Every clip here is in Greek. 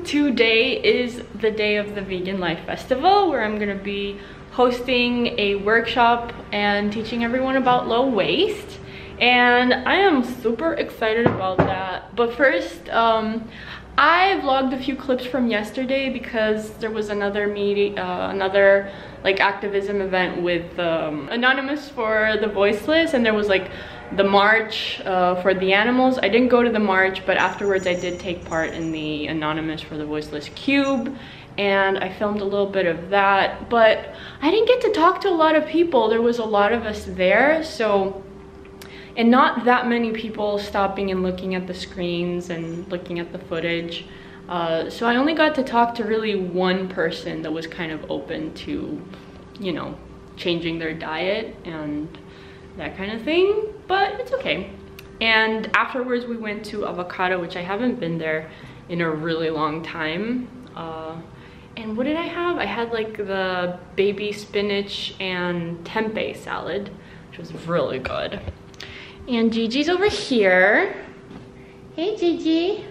Today is the day of the Vegan Life Festival, where I'm gonna be hosting a workshop and teaching everyone about low waste, and I am super excited about that. But first, I vlogged a few clips from yesterday because there was another meeting, another like activism event with Anonymous for the Voiceless, and there was like the march for the animals. I didn't go to the march, but afterwards I did take part in the Anonymous for the Voiceless Cube, and I filmed a little bit of that, but I didn't get to talk to a lot of people. There was a lot of us there, and not that many people stopping and looking at the screens and looking at the footage. So I only got to talk to really one person that was kind of open to, you know, changing their diet and that kind of thing, but it's okay. And afterwards we went to Avocado, which I haven't been there in a really long time. And what did I have? I had like the baby spinach and tempeh salad, which was really good. And Gigi's over here. Hey Gigi.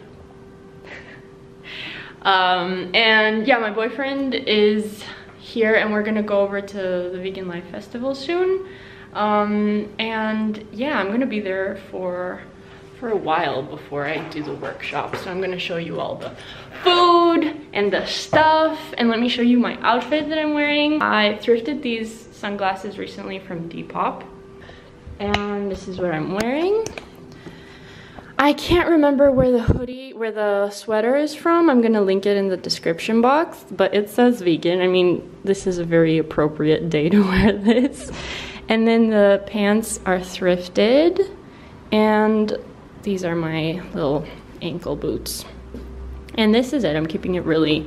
And yeah, my boyfriend is here, and we're gonna go over to the Vegan Life Festival soon. And yeah, I'm gonna be there for a while before I do the workshop. So I'm gonna show you all the food and the stuff, and let me show you my outfit that I'm wearing. I thrifted these sunglasses recently from Depop, and this is what I'm wearing. I can't remember where the sweater is from. I'm gonna link it in the description box, but it says vegan. I mean, this is a very appropriate day to wear this. And then the pants are thrifted, and these are my little ankle boots. And this is it. I'm keeping it really,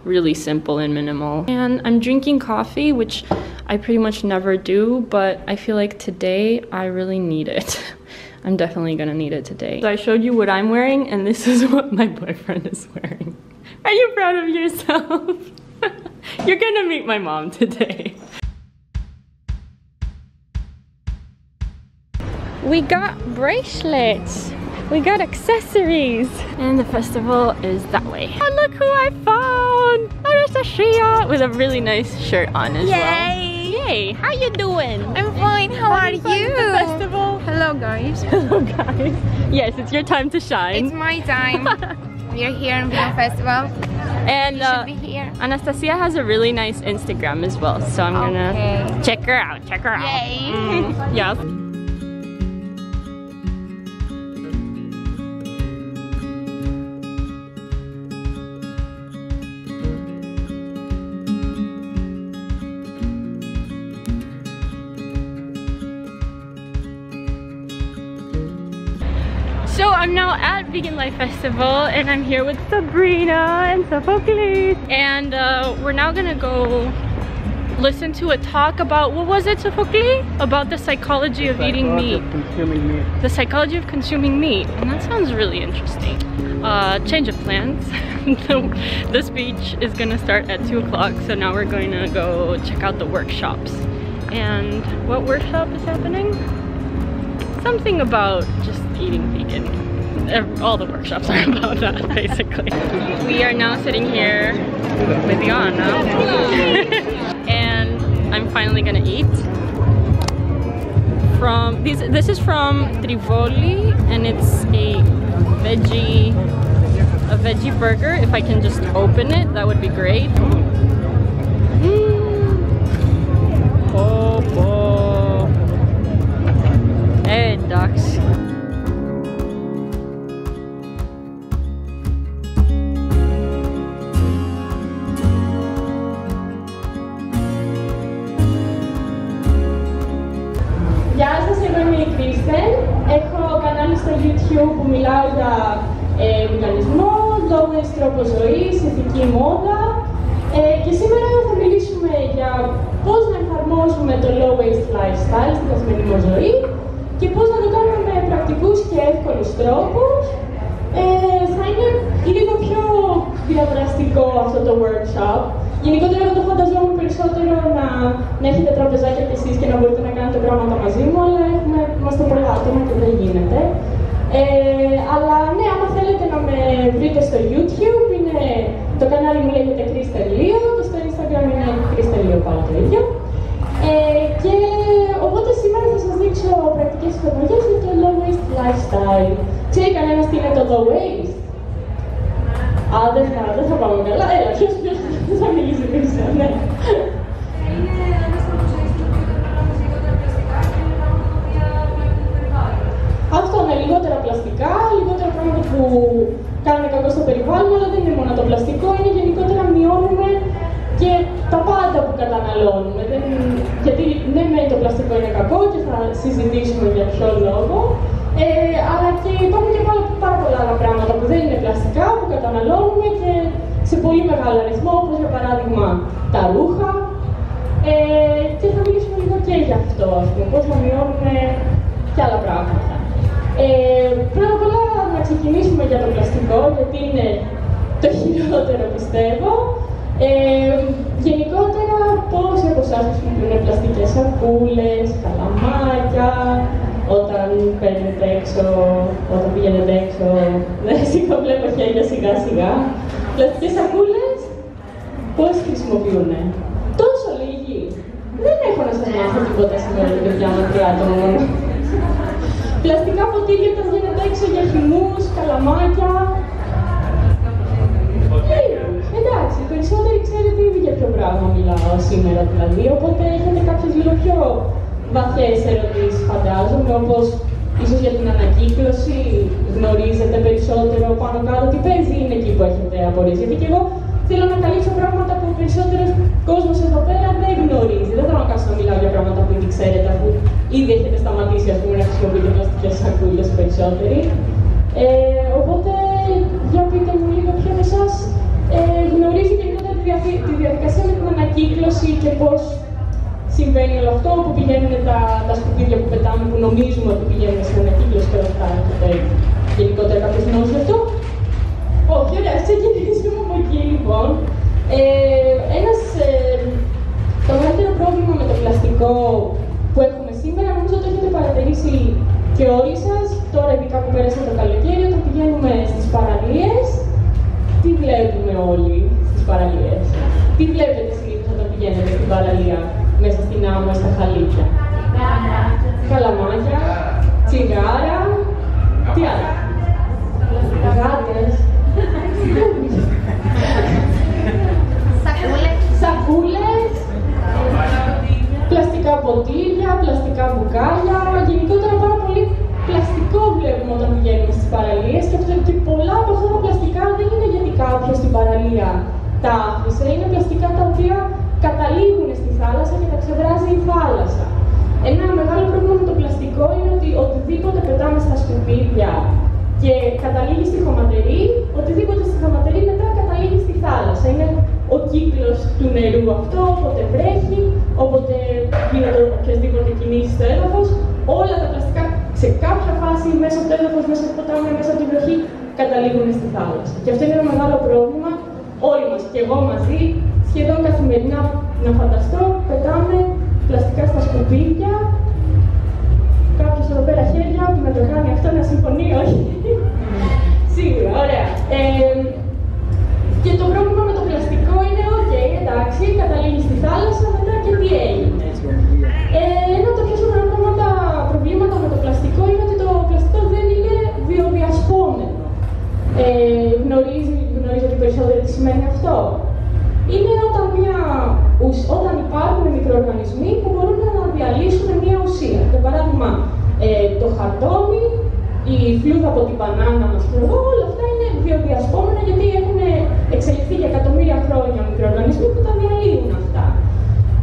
really simple and minimal. And I'm drinking coffee, which I pretty much never do, but I feel like today I really need it. I'm definitely gonna need it today. So I showed you what I'm wearing, and this is what my boyfriend is wearing. Are you proud of yourself? You're gonna meet my mom today. We got bracelets, we got accessories, and the festival is that way. Oh, look who I found! Anastasia! With a really nice shirt on as well. Yay! How you doing? I'm fine, how are you? The festival? Hello guys. Hello guys. Yes, it's your time to shine. It's my time. We are here in Vegan Festival. And you should be here. Anastasia has a really nice Instagram as well, so I'm gonna check her out. Yay! Yes. So I'm now at Vegan Life Festival, and I'm here with Sabrina and Sophocles, and we're now gonna go listen to a talk about, what was it, Sophocles? About the psychology of eating meat. The psychology of consuming meat, and that sounds really interesting. Change of plans. The speech is gonna start at 2 o'clock, so now we're going to go check out the workshops. And what workshop is happening? Something about just eating vegan. All the workshops are about that, basically. We are now sitting here with Yana, and I'm finally gonna eat from these. This is from Trivoli, and it's a veggie burger. If I can just open it, that would be great. Ducks. Γεια σας, εγώ είμαι η Κρίστεν. Έχω κανάλι στο YouTube που μιλάω για βιγκανισμό, low waste τρόπο ζωής, ηθική μόδα. Και σήμερα θα μιλήσουμε για πώς να εφαρμόσουμε το low waste lifestyle στην καθημερινή μας ζωή και πώς να το κάνουμε με πρακτικούς και εύκολους τρόπους. Θα είναι λίγο πιο διαδραστικό αυτό το workshop. Γενικότερα εγώ το φανταζόμουν περισσότερο να έχετε τραπεζάκια κι εσείς και να μπορείτε να κάνετε πράγματα μαζί μου, αλλά είμαστε πολλά άτομα και δεν γίνεται. Αλλά ναι, άμα θέλετε να με βρείτε στο YouTube, είναι waste. Α, δεν θα πάμε καλά. Έλα, ποιος θα μιλήσει πίσω, ναι. Είναι ένας τρόπος να χρησιμοποιούνται πράγματα λιγότερα πλαστικά και είναι πράγματα τα οποία βλέπουν το περιβάλλον. Αυτό είναι λιγότερα πλαστικά, λιγότερα πράγματα που κάνουν κακό στο περιβάλλον, αλλά δεν είναι μόνο το πλαστικό, είναι γενικότερα μειώνουμε και τα πάντα που καταναλώνουμε. Γιατί ναι, το πλαστικό είναι κακό και θα συζητήσουμε για ποιο λόγο, αλλά και υπάρχουν και πάρα πολλά άλλα πράγματα που δεν είναι πλαστικά, που καταναλώνουμε και σε πολύ μεγάλο αριθμό, όπως για παράδειγμα τα ρούχα. Και θα μιλήσουμε λίγο και γι' αυτό, ας πούμε, πώς θα μειώνουμε και άλλα πράγματα. Πρώτα απ' όλα να ξεκινήσουμε για το πλαστικό, γιατί είναι το χειρότερο, πιστεύω. Γενικότερα, πόσοι από εσάς χρησιμοποιούν πλαστικές σακούλες, καλαμάκια, όταν πηγαίνετε έξω, σιγά βλέπω χέρια σιγά-σιγά. Πλαστικές σακούλες, πόσοι χρησιμοποιούνε? Τόσο λίγοι. Δεν έχω να σας μάθω τίποτα σήμερα, παιδιά, μακριά το μόνο. Πλαστικά ποτήρια όταν βγαίνετε έξω για χυμούς, καλαμάκια. Εντάξει, οι περισσότεροι ξέρετε ήδη για ποιο πράγμα μιλάω σήμερα δηλαδή, οπότε έχετε κάποιες λίγο πιο βαθιές ερωτήσεις φαντάζομαι, όπως ίσως για την ανακύκλωση, γνωρίζετε περισσότερο πάνω κάτω τι παίζει, είναι εκεί που έχετε απορίες. Γιατί και εγώ θέλω να καλύψω πράγματα που ο περισσότερος κόσμος εδώ πέρα δεν γνωρίζει. Δεν θέλω να κάτσω να μιλάω για πράγματα που ήδη ξέρετε, αφού ήδη έχετε σταματήσει ας πούμε, να χρησιμοποιείτε πλαστικές σακούλες περισσότεροι. Οπότε, για πείτε μου λίγο ποιον εσάς γνωρίζει γενικότερα τη διαδικασία με την ανακύκλωση και πώς συμβαίνει όλο αυτό, που πηγαίνουν τα σκουπίδια που πετάμε, που νομίζουμε ότι πηγαίνουν στην ανακύκλωση και όλα αυτά. Έχετε γενικότερα κάποιος γνώση γι' αυτό? Όχι, ωραία, ξεκινήσουμε από εκεί λοιπόν. Το μεγαλύτερο πρόβλημα με το πλαστικό που έχουμε σήμερα, νομίζω ότι έχετε παρατηρήσει και όλοι σας, τώρα ειδικά που πέρασε το καλοκαίρι, όταν πηγαίνουμε στις παραλίες, τι βλέπουμε όλοι στις παραλίες? Τι βλέπετε συνήθως όταν πηγαίνετε στην παραλία, μέσα στην άμμο, στα χαλίκια? Καλαμάκια, τσιγάρα, τι άλλο? Γάτες. Σακούλες, πλαστικά ποτήρια, πλαστικά μπουκάλια, γενικότερα πάρα πολύ πλαστικό βλέπουμε όταν πηγαίνουμε στις παραλίες και πολλά από αυτά τα πλαστικά δεν είναι γιατί κάποιος στην παραλία τα άφησε, είναι πλαστικά τα οποία καταλήγουν στη θάλασσα και τα ξεβράζει η θάλασσα. Ένα μεγάλο πρόβλημα με το πλαστικό είναι ότι οτιδήποτε πετάμε στα σκουπίδια και καταλήγει στη χωματερή, οτιδήποτε στη χωματερή μετά καταλήγει στη θάλασσα. Είναι ο κύκλος του νερού αυτό, όποτε βρέχει, όποτε γίνονται οποιασδήποτε κινήσεις στο έδαφος, όλα τα πλαστικά σε κάποια φάση μέσα από το έδαφος, μέσα από το ποτάμι, μέσα από τη βροχή, καταλήγουν στη θάλασσα. Και αυτό είναι ένα μεγάλο πρόβλημα. Όλοι μας, και εγώ μαζί, σχεδόν καθημερινά, να φανταστώ, πετάμε πλαστικά στα σκουπίδια. Κάποιος εδώ πέρα χέρια που να το κάνει αυτό, να συμφωνεί, όχι? Σίγουρα, ωραία. Και το πρόβλημα με το πλαστικό είναι, εντάξει, καταλήγει στη θάλασσα, μετά και τι έγινε? Ένα από τα πιο σοβαρά προβλήματα με το πλαστικό είναι ότι το πλαστικό δεν είναι βιοδιασπόμενο. Γνωρίζετε περισσότερο τι σημαίνει αυτό? Είναι όταν υπάρχουν μικροοργανισμοί που μπορούν να διαλύσουν μια ουσία. Για παράδειγμα, το χαρτόνι, η φλούδα από την μπανάνα μας, όλα αυτά είναι βιοδιασπόμενα γιατί έχουν εξελιχθεί για εκατομμύρια χρόνια μικροοργανισμοί που τα διαλύουν αυτά.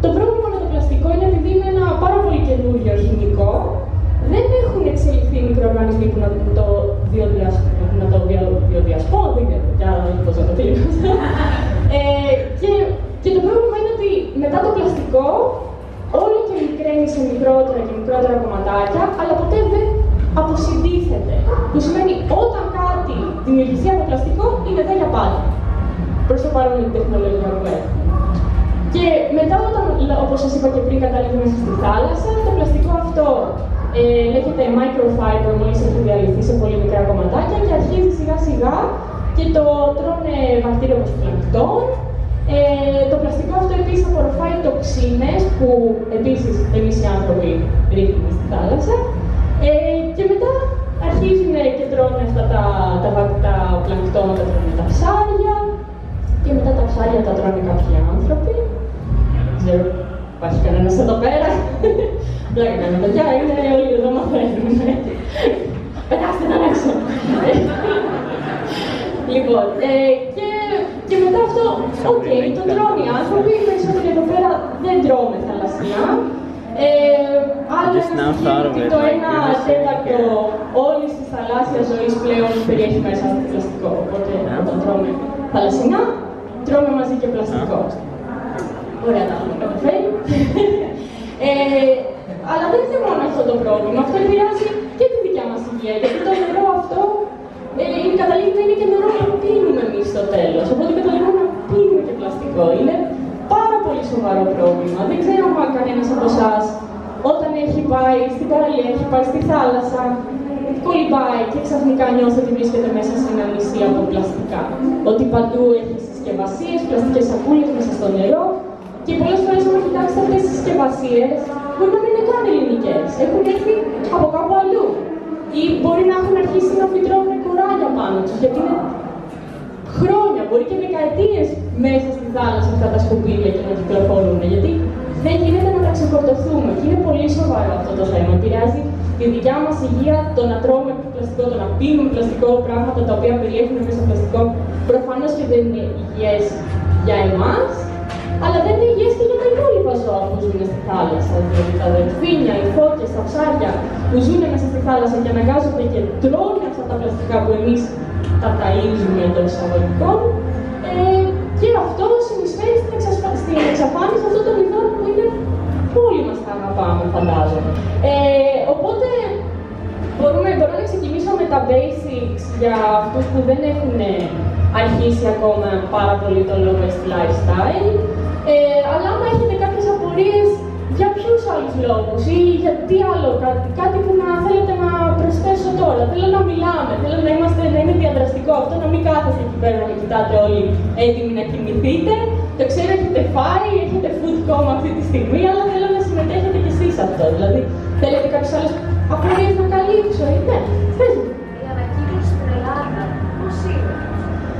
Το πρόβλημα με το πλαστικό είναι επειδή είναι ένα πάρα πολύ καινούριο χημικό, δεν έχουν εξελιχθεί οι μικροοργανισμοί που να το βιοδιασπώνουν, δεν ξέρω πώς να το πει. Και το πρόβλημα είναι ότι μετά το πλαστικό όλο και μικραίνει σε μικρότερα και μικρότερα κομματάκια, αλλά ποτέ δεν αποσυντίθεται. Που σημαίνει όταν κάτι δημιουργηθεί από πλαστικό είναι εδώ για πάντα. Προς το παρόν με την τεχνολογία που έχουμε. Και μετά, όπως σας είπα και πριν, καταλήγουμε στη θάλασσα, το πλαστικό αυτό λέγεται microfiber, μόλις έχει διαλυθεί σε πολύ μικρά κομματάκια και αρχίζει σιγά σιγά και το τρώνε βακτήρια όπως πλανκτόν. Το πλαστικό αυτό επίσης απορροφάει τοξίνες που επίσης εμείς οι άνθρωποι ρίχνουμε στη θάλασσα. Και μετά αρχίζουν και τρώνε αυτά τα ψάρια τα τρώνε κάποιοι άνθρωποι. Δεν ξέρω, υπάρχει κανένας εδώ πέρα. Πλάκα κάνω, παιδιά, είναι όλοι εδώ μαθαίνουν. Πετάστε τα έξω. Λοιπόν, και μετά αυτό, οκ, το τρώνε οι άνθρωποι, οι περισσότεροι εδώ πέρα δεν τρώμε θαλασσινά. Άλλο ότι το 1/4 όλης της θαλάσσιας ζωής πλέον περιέχει μέσα πλαστικό. Οπότε όταν τρώμε θαλασσινά, τρώμε μαζί και πλαστικό. Ωραία, τα έχουμε καταφέρει. Αλλά δεν είναι μόνο αυτό το πρόβλημα. Αυτό επηρεάζει και τη δικιά μας υγεία. Γιατί το νερό αυτό καταλήγει να είναι και νερό που πίνουμε εμείς στο τέλος. Οπότε καταλήγουμε να πίνουμε και πλαστικό. Είναι πάρα πολύ σοβαρό πρόβλημα. Δεν ξέρω αν κανένας από εσάς όταν έχει πάει στην παραλία, έχει πάει στη θάλασσα, κολυμπάει και ξαφνικά νιώθει ότι βρίσκεται μέσα σε ένα νησί από πλαστικά. Ότι παντού έχει συσκευασίες, πλαστικές σακούλες μέσα στο νερό. Και πολλές φορές όταν κοιτάξετε αυτές τις συσκευασίες, μπορεί να μην είναι καν ελληνικές. Έχουν έρθει από κάπου αλλού. Ή μπορεί να έχουν αρχίσει να φυτρώνουν κοράλια πάνω τους, γιατί είναι χρόνια, μπορεί και δεκαετίες μέσα στη θάλασσα αυτά τα σκουπίδια και να κυκλοφορούν. Γιατί δεν γίνεται να τα ξεφορτωθούμε. Και είναι πολύ σοβαρό αυτό το θέμα. Επηρεάζει τη δικιά μας υγεία, το να τρώμε πλαστικό, το να πίνουμε πλαστικό, πράγματα τα οποία περιέχουν μέσα πλαστικό. Προφανώς και δεν είναι υγιές για εμάς, αλλά δεν είναι υγιές και για τα υπόλοιπα ζώα που ζουν στη θάλασσα. Δηλαδή τα δελφίνια, οι φώκες, τα ψάρια που ζουν μέσα στη θάλασσα και αναγκάζονται και τρώνε αυτά τα πλαστικά που εμείς τα ταΐζουμε εντός εισαγωγικών. Και αυτό συνεισφέρει στην εξαφάνιση αυτών των ειδών που είναι όλοι μας τα αγαπάμε, φαντάζομαι. Οπότε μπορώ να ξεκινήσω με τα basics για αυτούς που δεν έχουν αρχίσει ακόμα πάρα πολύ το low waste lifestyle. Αλλά άμα έχετε κάποιες απορίες για ποιους άλλους λόγους ή για τι άλλο, κάτι που να θέλετε να προσθέσω τώρα. Θέλω να μιλάμε, θέλω να είναι διαδραστικό αυτό, να μην κάθεστε εκεί πέρα να με κοιτάτε όλοι έτοιμοι να κοιμηθείτε. Το ξέρω, έχετε φάει, έχετε food coma αυτή τη στιγμή, αλλά θέλω να συμμετέχετε κι εσείς σε αυτό. Δηλαδή, θέλετε κάποιες άλλες απορίες να καλύψω ή ναι, πες μου. Η ανακύκλωση στην Ελλάδα, πώς είναι?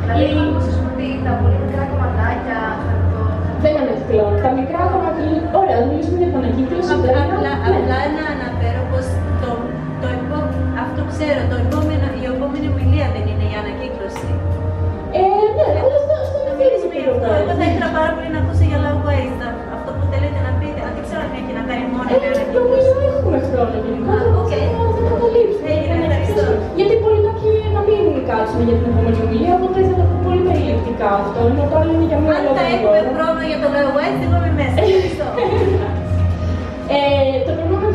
Δηλαδή, όπως ας πούμε τα πολύ μικρά κομματάκια, δεν ανακυκλώνω. Τα μικρά κομματάκια, ωραία, θα μιλήσουμε για την ανακύκλωση. Απλά να αναφέρω πως αυτό ξέρω, η επόμενη ομιλία δεν είναι η ανακύκλωση. Ναι, αλλά στο Εγώ θα ήθελα πάρα πολύ να ακούσω για low waste, αυτό που θέλετε να πείτε. Δεν ξέρω αν έχει να κάνει μόνο με ανακύκλωση. Νομίζω έχουμε χρόνο γενικότερα. Θα το καλύψουμε. Γιατί πολλοί κάποιοι να μην κάτσουμε για την επόμενη ομιλία, οπότε θα το πω πολύ περιληπτικά αυτό. Ενώ το άλλο είναι για μία λόγια. Αν θα έχουμε χρόνο για το low waste, εγώ είμαι μέσα. Το πρόβλημα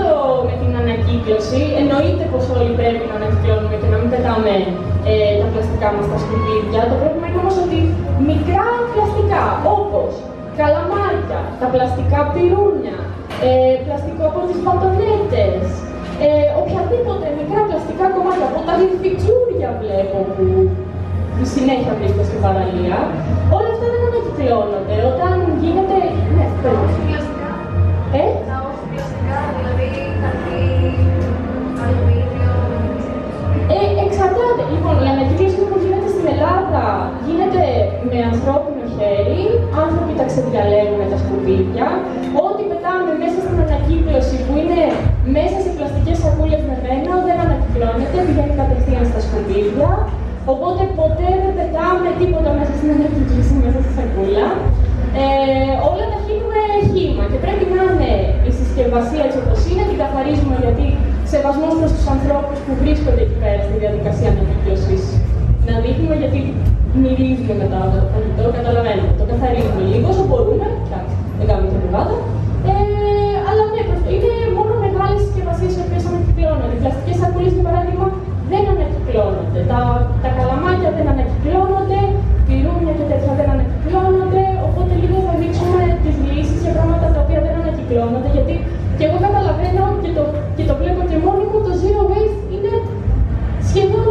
με την ανακύκλωση, εννοείται πως όλοι πρέπει να ανακυκλώνουμε και να μην πετάμε τα πλαστικά μας στα σκουπίδια. Το πρόβλημα είναι όμως ότι μικρά πλαστικά, όπως καλαμάρια, τα πλαστικά πυρούνια, πλαστικό από τις μπατονέτες, οποιαδήποτε μικρά πλαστικά κομμάτια, από τα φιτσούρια βλέπω που συνέχεια βρίσκω στην παραλία, όλα αυτά δεν ανακυκλώνονται. Όταν γίνεται... Ναι, πλαστικά. Τα όχι πλαστικά, δηλαδή χαρτί, αλουμίνιο. Εξαρτάται. Λοιπόν, η ανακύκλωση που γίνεται στην Ελλάδα γίνεται με ανθρώπινο χέρι. Άνθρωποι τα ξεδιαλέγουν τα σκουπίδια. Ό,τι πετάμε μέσα στην ανακύκλωση που είναι μέσα σε πλαστικές σακούλες με μένα δεν ανακυκλώνεται, πηγαίνει κατευθείαν στα σκουπίδια. Οπότε ποτέ δεν πετάμε τίποτα μέσα στην ανακύκλωση, μέσα στη σακούλα. Όλα τα χύνουμε χύμα και πρέπει να είναι η συσκευασία έτσι όπως είναι, την καθαρίζουμε γιατί σεβασμός προς τους ανθρώπους που βρίσκονται εκεί πέρα στη διαδικασία ανακύκλωσης. Να δείχνουμε γιατί μυρίζουμε μετά από το φαγητό, καταλαβαίνετε. Το καθαρίζουμε λίγο όσο μπορούμε, εντάξει, δεν κάνουμε και μπουκάτα. Αλλά ναι, είναι μόνο μεγάλες συσκευασίες οι οποίες ανακυκλώνονται. Οι πλαστικές σακούλες, για παράδειγμα, δεν ανακυκλώνονται. Τα καλαμάκια δεν ανακυκλώνονται, πυρούνια και τέτοια δεν ανακυκλώνονται. Οπότε λίγο θα δείξουμε τις λύσεις για πράγματα τα οποία δεν ανακυκλώνονται. Γιατί και εγώ καταλαβαίνω και το βλέπω και μόνοι μου, το zero waste είναι σχεδόν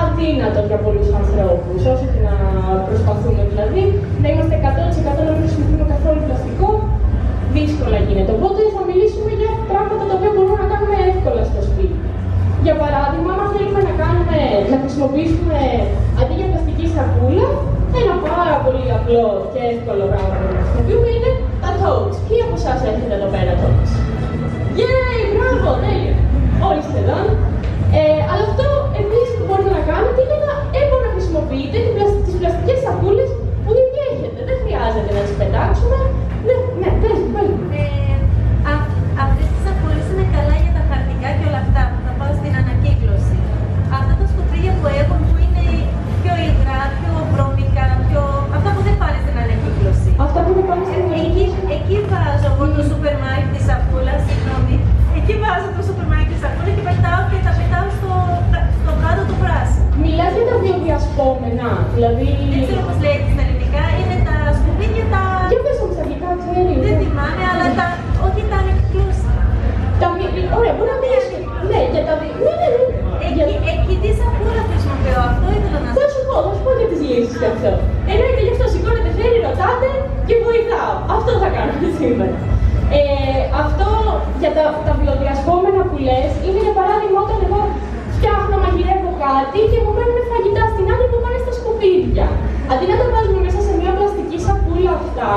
αδύνατο για πολλούς ανθρώπους. Όσο και να προσπαθούμε δηλαδή, να είμαστε 100% να μην χρησιμοποιούμε καθόλου πλαστικό, δύσκολα γίνεται. Οπότε θα μιλήσουμε για πράγματα τα οποία μπορούμε να κάνουμε εύκολα στο σπίτι. Για παράδειγμα, αν θέλουμε να χρησιμοποιήσουμε αντί για πλαστική σακούλα, ένα πάρα πολύ απλό και εύκολο πράγμα που χρησιμοποιούμε είναι τα totes. Ποιοι από εσάς έχετε εδώ πέρα totes? Yay, μπράβο, τέλεια. Όλοι σχεδόν. Αλλά αυτό επίσης που μπορείτε να κάνετε είναι να επαναχρησιμοποιείτε τις πλαστικές σακούλες που ήδη έχετε. Δεν χρειάζεται να τις πετάξουμε. Ναι, πες μου. Αυτές τις σακούλες είναι καλά για τα χαρτικά και όλα αυτά που θα πάω στην ανακύκλωση. Αυτά τα σκουπίδια που έχουν που είναι πιο υγρά, πιο βρώμικα, αυτά που δεν πάνε στην ανακύκλωση. Αυτά που δεν πάνε στην ανακύκλωση. Εκεί βάζω από το σούπερ μάρκετ τη σακούλα, συγγνώμη. Εκεί βάζω το σούπερ μάρκετ τη σακούλα και τα πετάω στο κάτω του πράσινου. Μιλάς για τα βιοδιασπόμενα, δηλαδή... Δεν ξέρω πώς λέγεται στα ελληνικά, είναι τα σκουπίδια τα... Για πες όμως τα αγγλικά, ξέρει. Δεν θυμάμαι, αλλά όχι τα ανακυκλώσιμα. Ωραία, μπορεί να μιλήσει. Ναι, για τα Εκεί τι σακούλα χρησιμοποιώ, αυτό ήθελα να Θα σου πω για τις λύσεις γι' αυτό. Εννοείται γι' αυτό σηκώνετε χέρι, ρωτάτε και βοηθάω. Αυτό θα κάνουμε σήμερα. Αυτό για τα βιοδιασπόμενα που λες είναι για παράδειγμα όταν εγώ φτιάχνω, μαγειρεύω κάτι και μου μένουν φαγητά στην άκρη που πάνε στα σκουπίδια. Αντί να τα βάζουμε μέσα σε μια πλαστική σακούλα αυτά,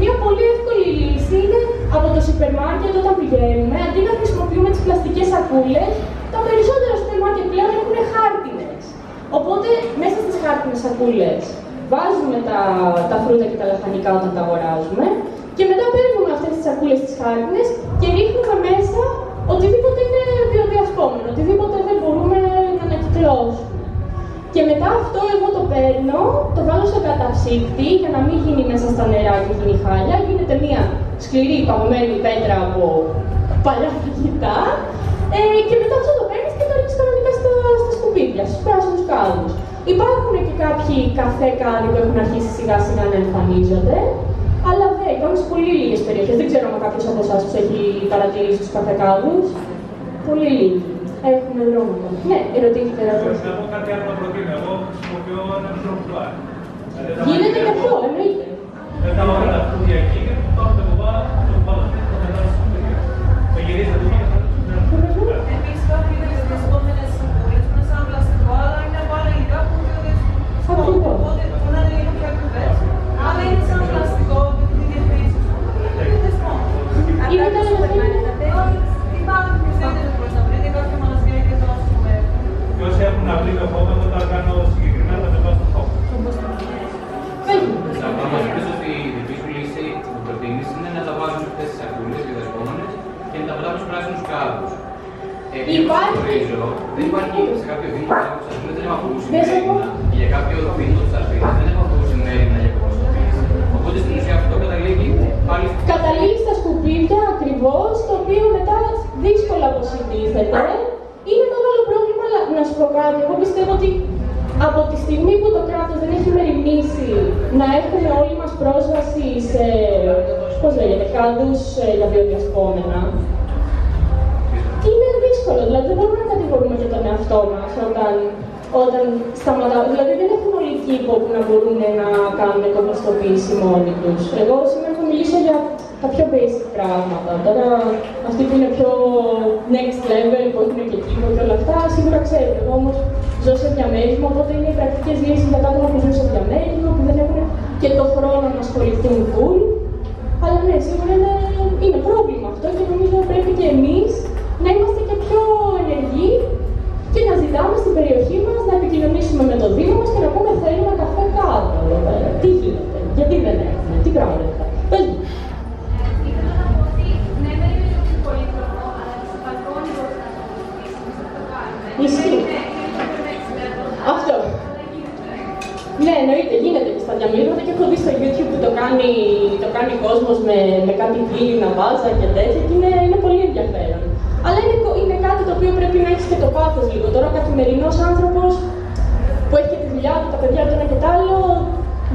μια πολύ εύκολη λύση είναι από το σούπερ μάρκετ όταν πηγαίνουμε, αντί να χρησιμοποιούμε τις πλαστικές σακούλες, τα περισσότερα σούπερ μάρκετ πλέον έχουν χάρτινες. Οπότε μέσα στις χάρτινες σακούλες βάζουμε τα φρούτα και τα λαχανικά όταν τα αγοράζουμε και μετά παίρνουμε αυτές τις σακούλες τις χάρτινες και ρίχνουμε μέσα οτιδήποτε είναι βιοδιασπόμενο, οτιδήποτε δεν μπορούμε να ανακυκλώσουμε. Και μετά αυτό εγώ το παίρνω, το βάλω στο καταψύκτη για να μην γίνει μέσα στα νερά και γίνει χάλια. Γίνεται μια σκληρή παγωμένη πέτρα από παλιά φαγητά. Και μετά αυτό το παίρνεις και το ρίχνεις κανονικά στα σκουπίδια, στους πράσινους κάδους. Υπάρχουν και κάποιοι καφέ κάδοι που έχουν αρχίσει σιγά σιγά να εμφανίζονται. Αλλά δεν, υπάρχουν σε πολύ λίγες περιοχές. Δεν ξέρω αν κάποιος από εσάς τους έχει παρατηρήσει τους καφέ κάδους. Πολύ λίγοι. Έχουμε δρόμο ακόμα. Ναι, ερωτήθηκε να πω. Να πω κάτι άλλο να προτείνω. Εγώ χρησιμοποιώ ένα ζώο. Γίνεται και αυτό, εννοείται. Δεν θα βάλω τα φρούδια εκεί και το πάω το βάλω στο μετά στο σπίτι. Το γυρίζετε το και θα το βάλω. Επίσης υπάρχουν και διασπόμενες σακούλες που είναι σαν πλαστικό, αλλά είναι από άλλα υλικά που είναι διασπόμενο. Οπότε μπορεί να είναι λίγο πιο ακριβές. Αλλά είναι σαν πλαστικό, δεν την ίδια χρήση. Είναι διασπόμενο. Είναι τα Υπάρχουν και δεν μπορείς να βρείτε κάποια μαγαζιά και το πούμε. Και όσοι έχουν αυλή το χώμα, εγώ τα κάνω συγκεκριμένα, θα τα πάω στο χώμα. Θα μας πεις ότι η δική σου λύση που προτείνεις είναι να τα βάζουμε αυτές τις σακούλες και δεσπόμενες και να τα πετάμε στους πράσινους κάδους. Δεν υπάρχει σε κάποιο δήμο που δεν έχω ακούσει μέρημνα και για κάποιο δήμο της Αθήνας δεν έχω ακούσει μέρημνα για κομποστοποίηση. Οπότε στην ουσία αυτό καταλήγει πάλι στα σκουπίδια ακριβώς, το οποίο μετά δύσκολα αποσυντήθεται. Είναι μεγάλο πρόβλημα, αλλά να σου πω κάτι. Εγώ πιστεύω ότι από τη στιγμή που το κράτος δεν έχει μεριμνήσει να έχουμε όλοι μας πρόσβαση σε, πώς λέγεται, κάδους για βιοδιασπόμενα, είναι δύσκολο. Δηλαδή δεν μπορούμε να κατηγορούμε και τον εαυτό μας όταν σταματάμε. Δηλαδή δεν έχουν όλοι κήπο που να μπορούν να κάνουν κομποστοποίηση μόνοι τους. Εγώ σήμερα θα μιλήσω για τα πιο basic πράγματα. Τώρα αυτοί που είναι πιο next level, που έχουν και κήπο και όλα αυτά, σίγουρα ξέρετε. Εγώ όμως ζω σε διαμέρισμα, οπότε είναι οι πρακτικές λύσεις για τα άτομα που ζουν σε διαμέρισμα, που δεν έχουν και το χρόνο να ασχοληθούν full. Αλλά ναι, σίγουρα είναι πρόβλημα αυτό και νομίζω πρέπει και εμείς να είμαστε και πιο ενεργοί και να ζητάμε στην περιοχή μας να επικοινωνήσουμε με το Δήμο μας και να πούμε θέλουμε καφέ κάτω εδώ πέρα. Τι γίνεται, γιατί δεν έχουμε, τι πράγματα. Πες μου. Ήθελα να πω ότι ναι, δεν είναι λίγο πιο πολύχρονο, αλλά και σε μπαλκόνι μπορείς να το χρησιμοποιήσεις να το κάνουμε. Ισχύει. Αυτό. Ναι, εννοείται, γίνεται και στα διαμερίσματα και έχω δει στο YouTube που το κάνει κόσμος με κάτι πύληνα βάζα και τέτοια και είναι πολύ ενδιαφέρον. Αλλά είναι κάτι το οποίο πρέπει να έχεις και το πάθος λίγο. Τώρα ο καθημερινός άνθρωπος που έχει και τη δουλειά του, τα παιδιά του ένα και το άλλο,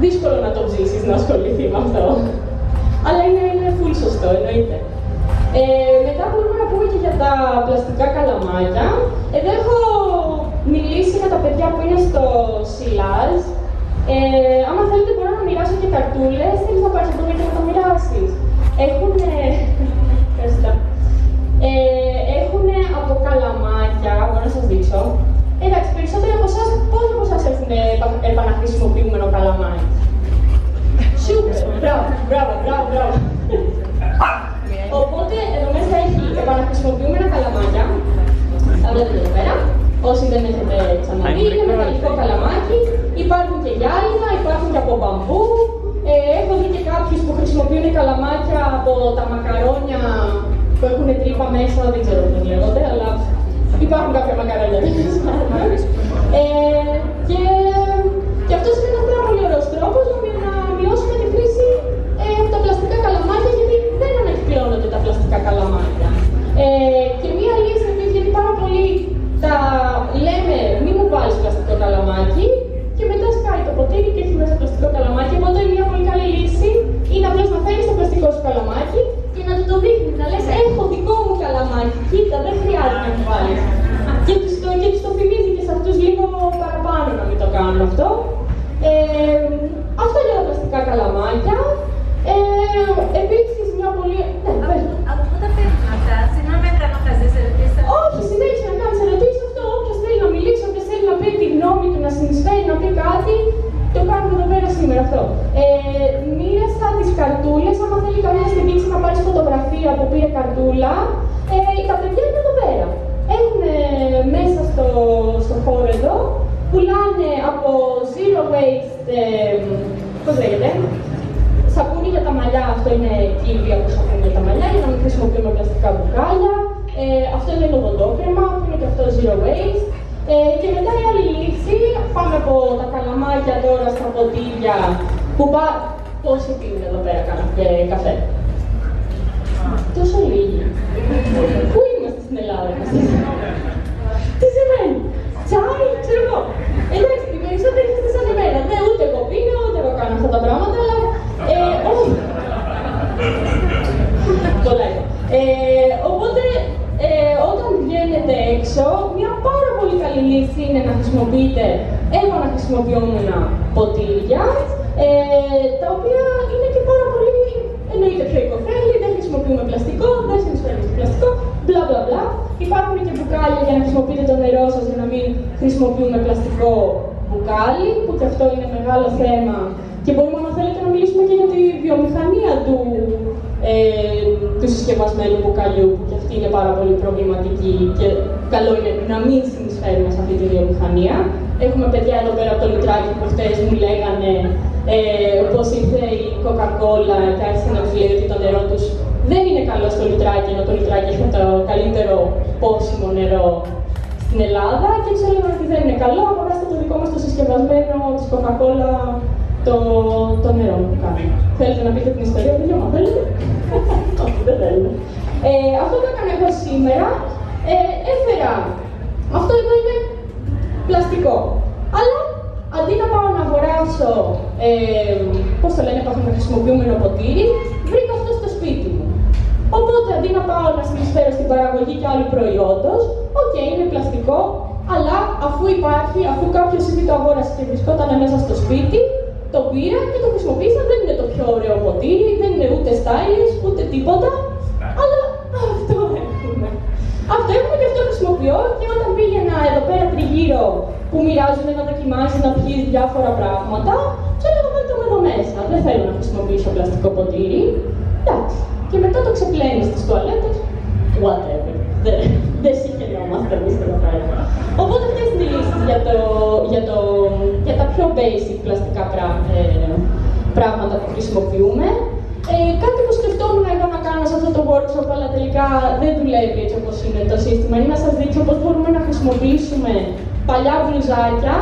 δύσκολο να το ψήσεις να ασχοληθεί με αυτό. Αλλά είναι full σωστό, εννοείται. Μετά μπορούμε να πούμε και για τα πλαστικά καλαμάκια. Εδώ έχω μιλήσει με τα παιδιά που είναι στο Σιλάζ. Άμα θέλετε μπορώ να μοιράσω και καρτούλες, θέλεις να πάρεις από εδώ και να τα μοιράσεις. Έχουν από καλαμάκια, μπορώ να σας δείξω. Εντάξει, περισσότεροι από εσάς, πόσοι από εσάς έχουν επαναχρησιμοποιούμενο καλαμάκι? Μπράβο. Οπότε εδώ μέσα έχει επαναχρησιμοποιούμενα καλαμάκια. Τα βλέπετε εδώ πέρα. Όσοι δεν έχετε ξαναδεί, είναι μεταλλικό καλαμάκι. Υπάρχουν και γυάλινα, υπάρχουν και από μπαμπού. Έχω δει και κάποιους που χρησιμοποιούν καλαμάκια από τα μακαρόνια που έχουν τρύπα μέσα, δεν ξέρω πώς λέγονται, αλλά υπάρχουν κάποια μακαρόνια. Και αυτός είναι ένας πάρα πολύ ωραίος τρόπος να μειώσουμε τη χρήση από τα πλαστικά καλαμάκια, γιατί δεν ανακυκλώνονται τα πλαστικά καλαμάκια. Και μία λύση επίσης, γιατί πάρα πολύ τα λέμε μη μου βάλεις πλαστικό καλαμάκι και μετά σκάει το ποτήρι και έχει μέσα πλαστικό καλαμάκι. Οπότε μια πολύ καλή λύση είναι απλώς να φέρεις το πλαστικό σου καλαμάκι και να του το δείχνεις, να λες έχω δικό μου καλαμάκι, κοίτα δεν χρειάζεται να το βάλεις. Και τους το θυμίζει και σε αυτούς λίγο παραπάνω να μην το κάνουν αυτό. Αυτό για τα πλαστικά καλαμάκια. Επίσης μια πολύ... Από πού τα παίρνουν αυτά, συγγνώμη αν κάνω χαζές ερωτήσεις. Όχι, συνέχισε να κάνεις ερωτήσεις, αυτό όποιος θέλει να μιλήσει, όποιος θέλει να πει τη γνώμη του, να συνεισφέρει, να πει κάτι, το κάνουμε εδώ πέρα σήμερα αυτό. Μοίρασα τις καρτούλες, άμα θέλει καμία να δείξει να πάρεις φωτογραφία που πήρε καρτούλα, τα παιδιά είναι εδώ πέρα. Έχουν μέσα στο χώρο εδώ, πουλάνε από zero waste, πώς λέγεται, σαπούνι για τα μαλλιά, αυτό είναι κύβια από σαπούνι για τα μαλλιά, για να μην χρησιμοποιούμε πλαστικά μπουκάλια. Αυτό είναι λογοδόκρεμα, που είναι και αυτό zero waste. Και μετά η άλλη λύση, πάμε από τα καλαμάκια τώρα στα ποτήρια, που πόσοι πίνουν εδώ πέρα καφέ. Τόσο λίγοι. Πού είμαστε στην Ελλάδα μας? Τι σημαίνει? Τσάι, ξέρω εγώ. Εντάξει, οι περισσότεροι είστε σαν εμένα. Ναι, ούτε εγώ πίνω, ούτε εγώ κάνω αυτά τα πράγματα, αλλά... Πολλά είπα. Οπότε, όταν βγαίνετε έξω, μια πάρα πολύ καλή λύση είναι να χρησιμοποιείτε επαναχρησιμοποιούμενα ποτήρια, τα οποία είναι και πάρα πολύ, εννοείται πιο eco-friendly, δεν χρησιμοποιούμε πλαστικό, δεν συνεισφέρουμε στο πλαστικό, μπλα μπλα μπλα. Υπάρχουν και μπουκάλια για να χρησιμοποιείτε το νερό σας για να μην χρησιμοποιούμε πλαστικό μπουκάλι, που και αυτό είναι μεγάλο θέμα. Και μπορούμε, αν θέλετε, να μιλήσουμε και για τη βιομηχανία του συσκευασμένου μπουκαλιού, που και αυτή είναι πάρα πολύ προβληματική και καλό είναι να μην συνεισφέρουμε σε αυτή τη βιομηχανία. Έχουμε παιδιά εδώ πέρα από το λιτράκι που χτες μου λέγανε πως ήρθε η Coca-Cola και άρχισε να τους λέει ότι το νερό τους δεν είναι καλό στο λιτράκι, ενώ το λιτράκι έχει το καλύτερο πόσιμο νερό στην Ελλάδα και τους έλεγαν ότι δεν είναι καλό, αγοράστε το δικό μας το συσκευασμένο της Coca-Cola το νερό που κάνει. Θέλετε να πείτε την ιστορία, παιδιά μου, θέλετε? Όχι, δεν θέλετε. Αυτό που έκανα εγώ σήμερα, έφερα, αυτό εδώ είναι πλαστικό, αλλά αντί να πάω να αγοράσω, πώς το λένε, χρησιμοποιούμενο ποτήρι, βρήκα αυτό στο σπίτι μου. Οπότε αντί να πάω να συνεισφέρω στην παραγωγή και άλλου προϊόντος, οκ, είναι πλαστικό, αλλά αφού κάποιος ήδη το αγόρασε και βρισκόταν μέσα στο σπίτι, το πήρα και το χρησιμοποίησα. Δεν είναι το πιο ωραίο ποτήρι, δεν είναι ούτε stylish, ούτε τίποτα, αλλά αυτό έχουμε. Αυτό έχουμε και αυτό χρησιμοποιώ και όταν πήγαινα εδώ πέρα τριγύρω που μοιράζουν να δοκιμάσεις, να πιείς διάφορα πράγματα, του έλεγα βάλτε το εδώ μέσα. Δεν θέλω να χρησιμοποιήσω πλαστικό ποτήρι. Εντάξει. Και μετά το ξεπλένεις στις τουαλέτες. Whatever. Δεν συγχαινόμαστε εμείς εδώ πέρα. Οπότε αυτές είναι οι λύσεις για τα πιο basic πλαστικά πράγματα που χρησιμοποιούμε. Κάτι που σκεφτόμουν εγώ να κάνω σε αυτό το workshop, αλλά τελικά δεν δουλεύει έτσι όπως είναι το σύστημα, είναι να σας δείξω πώς μπορούμε να χρησιμοποιήσουμε παλιά μπλουζάκια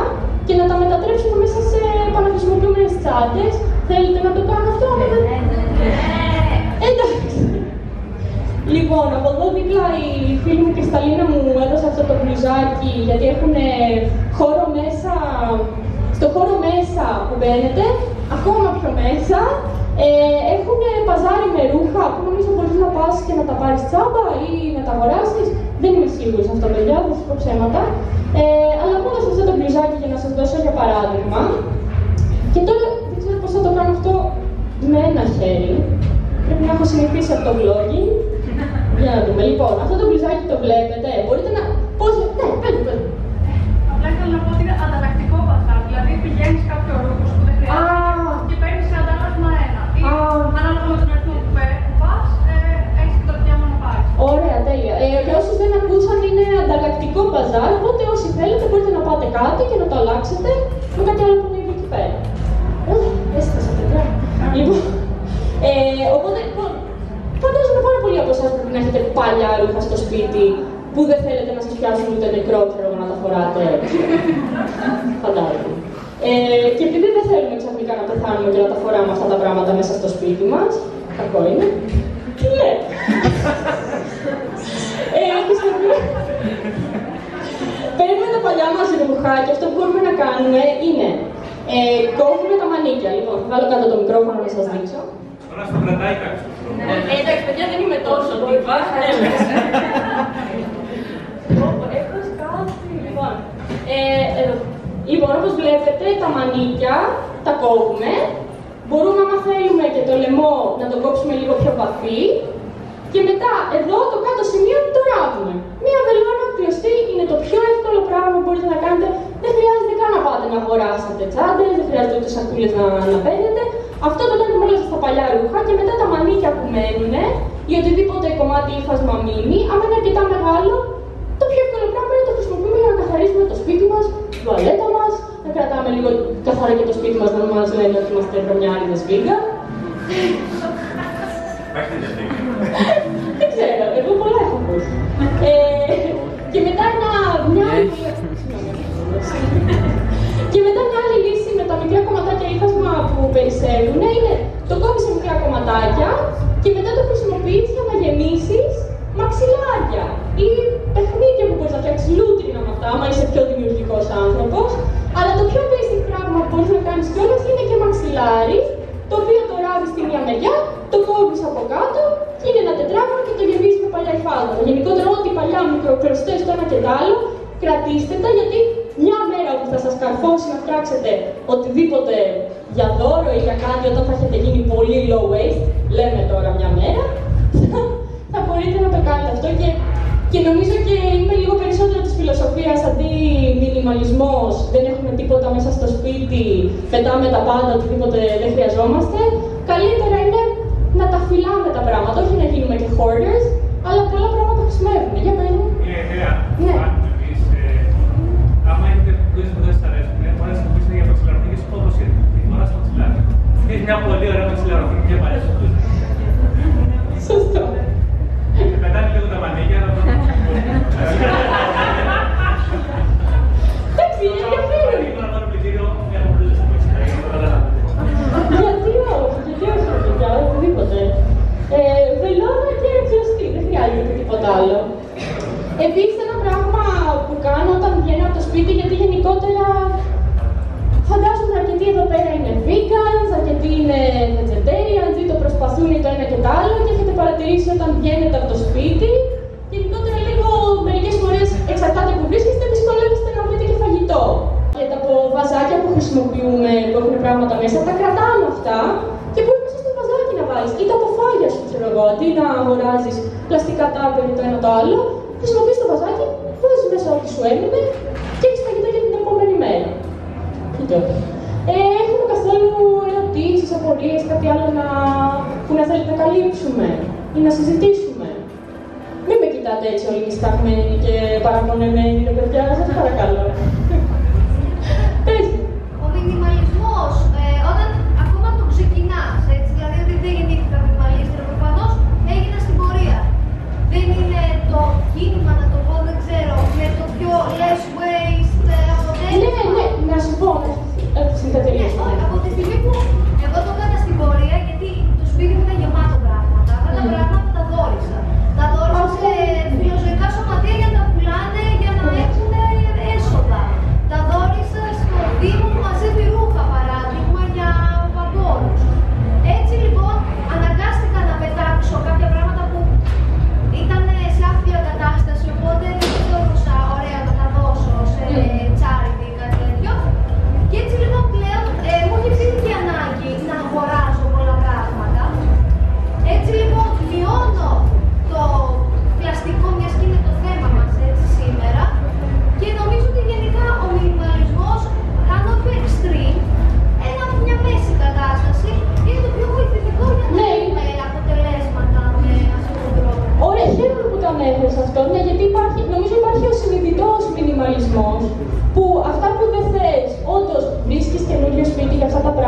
και να τα μετατρέψουμε μέσα σε επαναχρησιμοποιούμενες τσάντες. Θέλετε να το κάνω αυτό? Εντάξει. Λοιπόν, από εδώ δίπλα η φίλη μου Κρυσταλίνα μου έδωσε αυτό το μπλουζάκι, γιατί έχουν χώρο μέσα, στο χώρο μέσα που μπαίνετε, ακόμα πιο μέσα, έχουν παζάρι με ρούχα που νομίζω μπορείς να πας και να τα πάρεις τσάμπα ή να τα αγοράσεις. Δεν είμαι σίγουρη σε αυτό, παιδιά, δεν σας πω ψέματα. Αλλά μου έδωσε αυτό το μπλουζάκι για να σας δώσω για παράδειγμα. Και τώρα δεν ξέρω πώς θα το κάνω αυτό με ένα χέρι. Πρέπει να έχω συνηθίσει από το vlogging. Για να δούμε. Λοιπόν, αυτό το μπλουζάκι το βλέπετε. Μπορείτε να. Πώς. Ναι, πέντε. Απλά ήθελα να πω ότι είναι ανταλλακτικό παθά. Δηλαδή πηγαίνεις κάποιο ρούχο που δεν χρειάζεται και παίρνεις σε αντάλλαγμα ένα. Ή όσοι θέλετε μπορείτε να πάτε κάτω και να το αλλάξετε με κάτι άλλο που είναι εκεί πέρα. Έστασα, παιδιά. Λοιπόν, οπότε, φαντάζομαι πάρα πολλοί από εσάς πρέπει να έχετε παλιά ρούχα στο σπίτι που δεν θέλετε να σας πιάσουν ούτε νεκρό, ξέρω να τα φοράτε. Φαντάζομαι. Και επειδή δεν θέλουμε ξαφνικά να πεθάνουμε και να τα φοράμε αυτά τα πράγματα μέσα στο σπίτι μας, κακό είναι. Τι λέτε. Παίρνουμε τα παλιά μας ρούχα και αυτό που μπορούμε να κάνουμε είναι κόβουμε τα μανίκια. Λοιπόν, θα βάλω κάτω το μικρόφωνο να σας δείξω. Τώρα στο κρατάει κάποιος. Εντάξει, παιδιά, δεν είμαι τόσο τύπα. Λοιπόν, όπως βλέπετε, τα μανίκια τα κόβουμε. Μπορούμε, άμα θέλουμε, και το λαιμό να το κόψουμε λίγο πιο βαθύ. Και μετά, εδώ το κάτω σημείο το ράβουμε. Μία βελόνα κλωστή είναι το πιο εύκολο πράγμα που μπορείτε να κάνετε. Δεν χρειάζεται καν να πάτε να αγοράσετε τσάντες, δεν χρειάζεται ούτε σακούλες να παίρνετε. Αυτό το κάνουμε όλα στα παλιά ρούχα και μετά τα μανίκια που μένουν ή οτιδήποτε κομμάτι ύφασμα μείνει, άμα είναι αρκετά μεγάλο, το πιο εύκολο πράγμα είναι να το χρησιμοποιούμε για να καθαρίσουμε το σπίτι μας, την τουαλέτα μας, να κρατάμε λίγο καθαρά και το σπίτι μας, να μας λένε ότι είμαστε βρωμιάριδες vegan. Δεν ξέρω, εγώ πολλά έχω ακούσει. Και μετά μια άλλη λύση με τα μικρά κομματάκια ύφασμα που περισσεύουν είναι το κόβεις σε μικρά κομματάκια και μετά το χρησιμοποιείς για να γεμίσεις μαξιλάρια ή παιχνίδια που μπορείς να φτιάξεις λούτρινα με αυτά, άμα είσαι πιο δημιουργικός άνθρωπος. Αλλά το πιο basic πράγμα που μπορείς να κάνεις κιόλας είναι και μαξιλάρι, το οποίο το ράβεις στη μία μεριά, το κόβεις από κάτω, είναι ένα τετράγωνο και το γεμίζεις με παλιά υφάσματα. Γενικότερα, ό,τι παλιά μικροκλωστές το ένα και το άλλο, κρατήστε τα γιατί μια μέρα που θα σας καρφώσει να φτιάξετε οτιδήποτε για δώρο ή για κάτι όταν θα έχετε γίνει πολύ low waste, λέμε τώρα μια μέρα, θα μπορείτε να το κάνετε αυτό και νομίζω και είμαι λίγο περισσότερο της φιλοσοφίας αντί μινιμαλισμός, δεν έχουμε τίποτα μέσα στο σπίτι, πετάμε τα πάντα, οτιδήποτε δεν χρειαζόμαστε. Καλύτερα είναι να τα φυλάμε τα πράγματα, όχι να γίνουμε και hoarders, αλλά πολλά πράγματα χρησιμεύουν. Για πέρα. Ναι. Άμα έχετε πλούσιες που δεν σας αρέσουν, μπορεί να σας πείτε για μαξιλαροφύγες όπως η φορά στο μαξιλάρι. Έχει μια πολύ ωραία μαξιλαροφύγη και παλιά στο πλούσιο. Σωστό. Και πετάνε λίγο τα μανίκια να το Εντάξει, είναι ενδιαφέρον. Λίγο να πάρω πλυντήριο, μια από πλούσιες στο μαξιλάρι. Γιατί όχι, παιδιά, οτιδήποτε. Βελόνα και κλωστή, δεν χρειάζεται τίποτα άλλο. Επίσης, ένα πράγμα που κάνω όταν βγαίνω από το σπίτι, γιατί γενικότερα φαντάζομαι αρκετοί εδώ πέρα είναι vegans, αρκετοί είναι vegetarians ή το προσπαθούν το ένα και το άλλο και έχετε παρατηρήσει όταν βγαίνετε από το σπίτι, γενικότερα λίγο μερικές φορές εξαρτάται που βρίσκεστε, δυσκολεύεστε να βρείτε και φαγητό. Και τα βαζάκια που χρησιμοποιούμε, που έχουν πράγματα μέσα, τα κρατάμε αυτά και μπορεί μέσα στο βαζάκι να βάλεις ή τα αποφάγια σου, ξέρω εγώ, αντί να αγοράζεις πλαστικά τάπερ ή το ένα το άλλο. Χρησιμοποιείς το βαζάκι, βάζεις μέσα ό,τι σου έμεινε και έχεις φαγητό για την επόμενη μέρα. Έχουμε καθόλου ερωτήσεις, απορίες, κάτι άλλο που να θέλετε να καλύψουμε ή να συζητήσουμε? Μην με κοιτάτε έτσι όλοι νησταγμένοι και παραπονεμένοι, ρε παιδιά, σας παρακαλώ. Πες. Ο μινιμαλισμός, όταν ακόμα το ξεκινάς, έτσι, δηλαδή ότι δεν γεννήθηκα μινιμαλίστρα, προφανώς έγινα στην πορεία. Δεν είναι το κίνημα, να το πω, δεν ξέρω, με το πιο less waste αποτέλεσμα. Ναι, να σου πω, Από τη στιγμή που εγώ το έκανα στην πορεία, γιατί το σπίτι μου ήταν γεμάτο πράγματα, αυτά τα πράγματα τα δώρισα. Τα δώρισα σε φιλοζωικά σωματεία για να τα πουλάνε, για να έχουν έσοδα.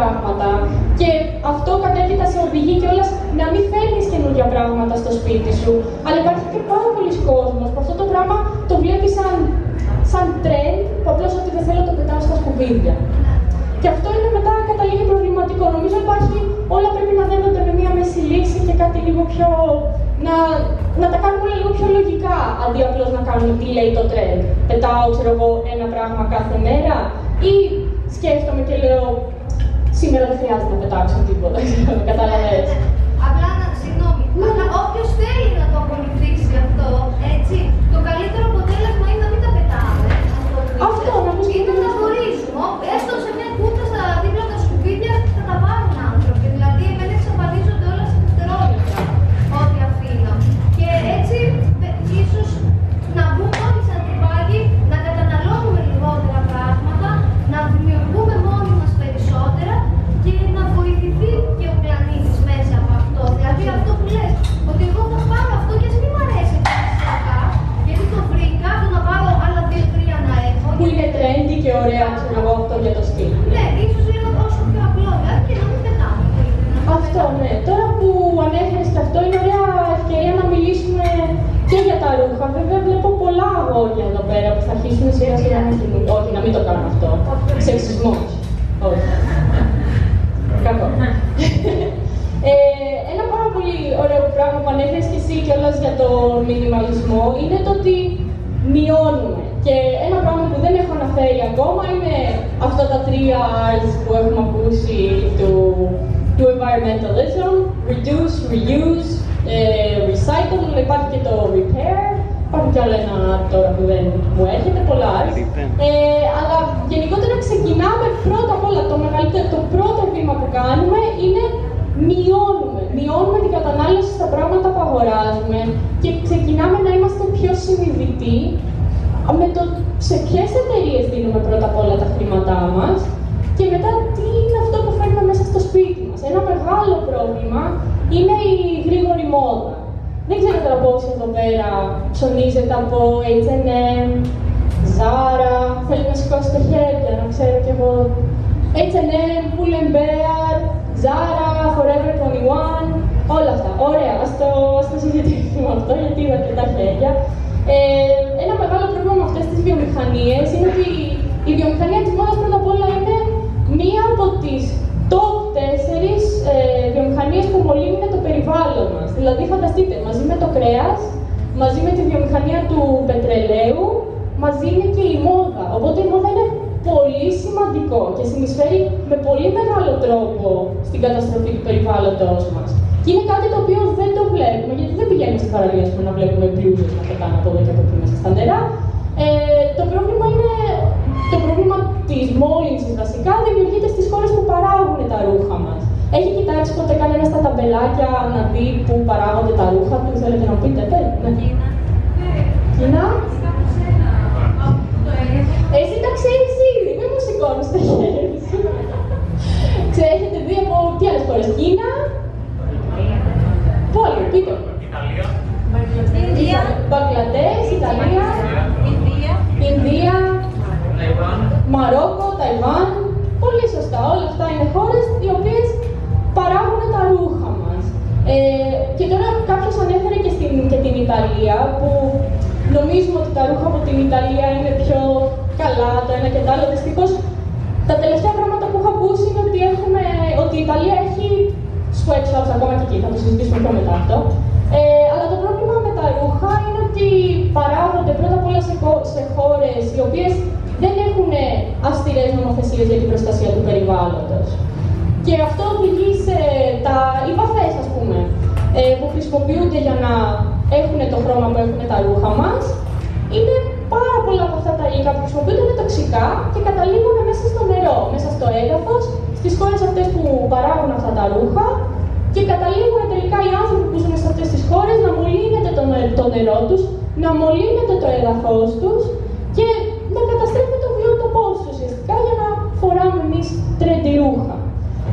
πράγματα. Και αυτό κατέπειτα σε οδηγεί κιόλας να μην φέρνεις καινούργια πράγματα στο σπίτι σου. Αλλά υπάρχει και πάρα πολλοί κόσμος που αυτό το πράγμα το βλέπει σαν trend, που απλώς ότι δεν θέλω το πετάω στα σκουπίδια. Και αυτό είναι μετά καταλήγει προβληματικό. Νομίζω υπάρχει, όλα πρέπει να δένονται με μία μέση λύση και κάτι λίγο πιο. Να τα κάνουμε λίγο πιο λογικά, αντί απλώς να κάνουμε τι λέει το trend. Πετάω, ξέρω εγώ, ένα πράγμα κάθε μέρα, ή σκέφτομαι και λέω σήμερα δεν χρειάζεται να πετάξω τίποτα. Κατάλαβες. Απλά συγγνώμη, αλλά όποιος θέλει να το ακολουθήσει αυτό, έτσι, το καλύτερο αποτέλεσμα είναι να μην τα πετάμε. Αυτό, να μην είναι να χωρίσουμε. Έστω σε μια κούτα στα δίπλα τα σκουπίδια θα τα πάρουν άνθρωποι. Δηλαδή, εμένα εξαφανίζονται όλα στα δευτερόλεπτα ό,τι αφήνω. Και έτσι, ίσως να μπούμε όλοι σαν τυπάκι, να καταναλώνουμε λιγότερα πράγματα, να δημιουργούμε μόνοι μας περισσότερα και να βοηθηθεί και ο πλανήτης μέσα από αυτό. Δηλαδή, αυτό που λες, ότι εγώ θα πάρω αυτό και ας μην μ' αρέσει αυτό, γιατί το βρήκα, το να πάρω άλλα 2-3 να έχω. Που είναι trendy και ωραία, ξέρω εγώ, αυτό για το στυλ. Ναι, ίσως είναι όσο πιο απλό, δηλαδή και να μην πετάμε. Αυτό, ναι. Τώρα που ανέφερες και αυτό, είναι ωραία ευκαιρία να μιλήσουμε και για τα ρούχα. Βέβαια, βλέπω πολλά αγόρια εδώ πέρα που θα αρχίσουν σιγά-σιγά να κινούν. Όχι, να μην το κάνω αυτό. Σεξισμός. Όχι. Κακό. Ένα πάρα πολύ ωραίο πράγμα που ανέφερες και εσύ κιόλας για τον μινιμαλισμό είναι το ότι μειώνουμε. Και ένα πράγμα που δεν έχω αναφέρει ακόμα είναι αυτά τα 3 R's που έχουμε ακούσει του environmentalism, reduce, reuse, recycle, υπάρχει και το repair, υπάρχει κι άλλο ένα τώρα που δεν μου έρχεται, πολλά R's. Αλλά γενικότερα ξεκινάμε πρώτα απ' όλα, το πρώτο βήμα που κάνουμε είναι μειώνουμε την κατανάλωση στα πράγματα που αγοράζουμε και ξεκινάμε να είμαστε πιο συνειδητοί με το σε ποιες εταιρείες δίνουμε πρώτα απ' όλα τα χρήματά μας και μετά τι είναι αυτό που φέρνουμε μέσα στο σπίτι μας. Ένα μεγάλο πρόβλημα είναι η γρήγορη μόδα. Δεν ξέρω τώρα πόσοι εδώ πέρα ψωνίζετε από H&M, Zara, θέλω να σηκώσω τα χέρια, να ξέρω κι εγώ. H&M, Pull&Bear, Zara, Forever 21, όλα αυτά. Ωραία, ας το συζητήσουμε αυτό γιατί είδα και τα χέρια. Ένα μεγάλο πρόβλημα με αυτές τις βιομηχανίες είναι ότι η βιομηχανία της μόδας πρώτα απ' όλα είναι μία από τις top 4 βιομηχανίες που μολύνουν το περιβάλλον μας. Δηλαδή, φανταστείτε, μαζί με το κρέας, μαζί με τη βιομηχανία του πετρελαίου, μαζί είναι και η μόδα. Οπότε η μόδα είναι πολύ σημαντικό και συνεισφέρει με πολύ μεγάλο τρόπο στην καταστροφή του περιβάλλοντος μας. Και είναι κάτι το οποίο δεν το βλέπουμε, γιατί δεν πηγαίνουμε στην παραλία να βλέπουμε μπλούζες να πετάνε από εδώ και από εκεί μέσα στα νερά. Το πρόβλημα της μόλυνσης βασικά δημιουργείται στις χώρες που παράγουν τα ρούχα μας. Έχει κοιτάξει ποτέ κανένα στα ταμπελάκια να δει πού παράγονται τα ρούχα του, θέλετε να πείτε, Κίνα. Εσύ τα ξέρεις ήδη, μην μου σηκώνεις τα χέρια σου. Έχετε δει από τι άλλες χώρες, Κίνα. Πόλη, πείτε. Ινδία. Μπαγκλαντές, Ιταλία. Ινδία. Μαρόκο, Ταϊβάν. Πολύ σωστά, όλα αυτά είναι χώρες οι οποίες παράγουν τα ρούχα μας. Και τώρα κάποιος ανέφερε και την Ιταλία, που νομίζουμε ότι τα ρούχα από την Ιταλία είναι πιο καλά, το ένα και το άλλο. Δυστυχώς, τα τελευταία πράγματα που έχω ακούσει είναι ότι η Ιταλία έχει sweatshops ακόμα και εκεί, θα το συζητήσουμε πιο μετά αυτό. Αλλά το πρόβλημα με τα ρούχα είναι ότι παράγονται πρώτα απ' όλα σε χώρες οι οποίες δεν έχουν αυστηρές νομοθεσίες για την προστασία του περιβάλλοντος. Και αυτό οδηγεί σε οι βαφές, ας πούμε, που χρησιμοποιούνται για να έχουν το χρώμα που έχουν τα ρούχα μας. Είναι πάρα πολλά από αυτά τα υλικά που χρησιμοποιούνται, είναι τοξικά και καταλήγουν μέσα στο νερό, μέσα στο έδαφος, στις χώρες αυτές που παράγουν αυτά τα ρούχα και καταλήγουν τελικά οι άνθρωποι που ζουν σε αυτές τις χώρες να μολύνεται το νερό τους, να μολύνεται το έδαφος τους και να καταστρέφει το βιότοπό τους ουσιαστικά για να φοράμε εμείς τρέντι ρούχα.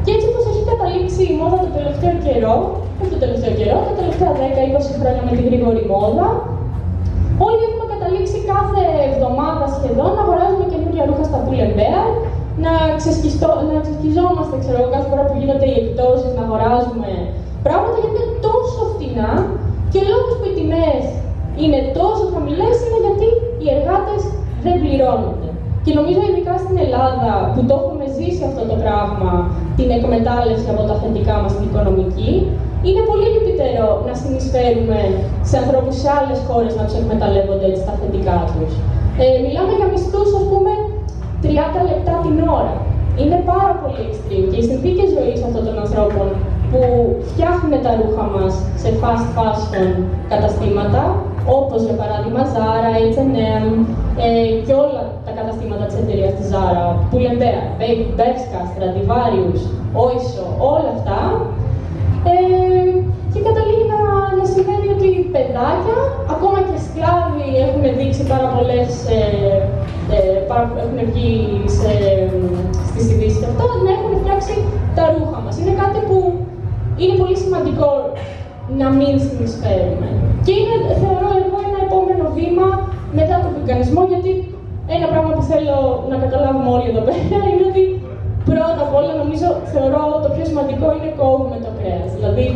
Και έτσι όπως έχει καταλήξει η μόδα το τελευταίο καιρό, όχι το τελευταίο καιρό, τα τελευταία 10-20 χρόνια με τη γρήγορη μόδα, όλοι έχουμε καταλήξει κάθε εβδομάδα σχεδόν να αγοράζουμε καινούργια ρούχα στα Pull&Bear, να ξεσκιζόμαστε, ξέρω εγώ, κάθε φορά που γίνονται οι εκπτώσεις, να αγοράζουμε πράγματα γιατί είναι τόσο φτηνά και ο λόγος που οι τιμές είναι τόσο χαμηλές είναι γιατί οι εργάτες δεν πληρώνονται. Και νομίζω ειδικά στην Ελλάδα που το έχουμε ζήσει αυτό το πράγμα, την εκμετάλλευση από τα αφεντικά μας στην οικονομική, είναι πολύ λυπητερό να συνεισφέρουμε σε ανθρώπους σε άλλες χώρες να τους εκμεταλλεύονται έτσι τα αφεντικά τους. Μιλάμε για μισθούς, ας πούμε, 30 λεπτά την ώρα. Είναι πάρα πολύ extreme και οι συνθήκες ζωής αυτών των ανθρώπων που φτιάχνουν τα ρούχα μας σε fast fashion καταστήματα, όπως για παράδειγμα Zara, H&M και όλα τα καταστήματα της εταιρείας της Zara, Pull&Bear, Bershka, Stradivarius, Oysho, όλα αυτά. Και καταλήγει να σημαίνει ότι παιδάκια, ακόμα και σκλάβοι έχουν δείξει πάρα πολλές, έχουν βγει στις ειδήσεις και αυτά, να έχουν φτιάξει τα ρούχα μας. Είναι κάτι που είναι πολύ σημαντικό να μην συνεισφέρουμε. Και είναι, θεωρώ εγώ, ένα επόμενο βήμα μετά τον βιγκανισμό, γιατί ένα πράγμα που θέλω να καταλάβουμε όλοι εδώ πέρα είναι ότι πρώτα απ' όλα, νομίζω, θεωρώ το πιο σημαντικό είναι κόβουμε το κρέας. Δηλαδή,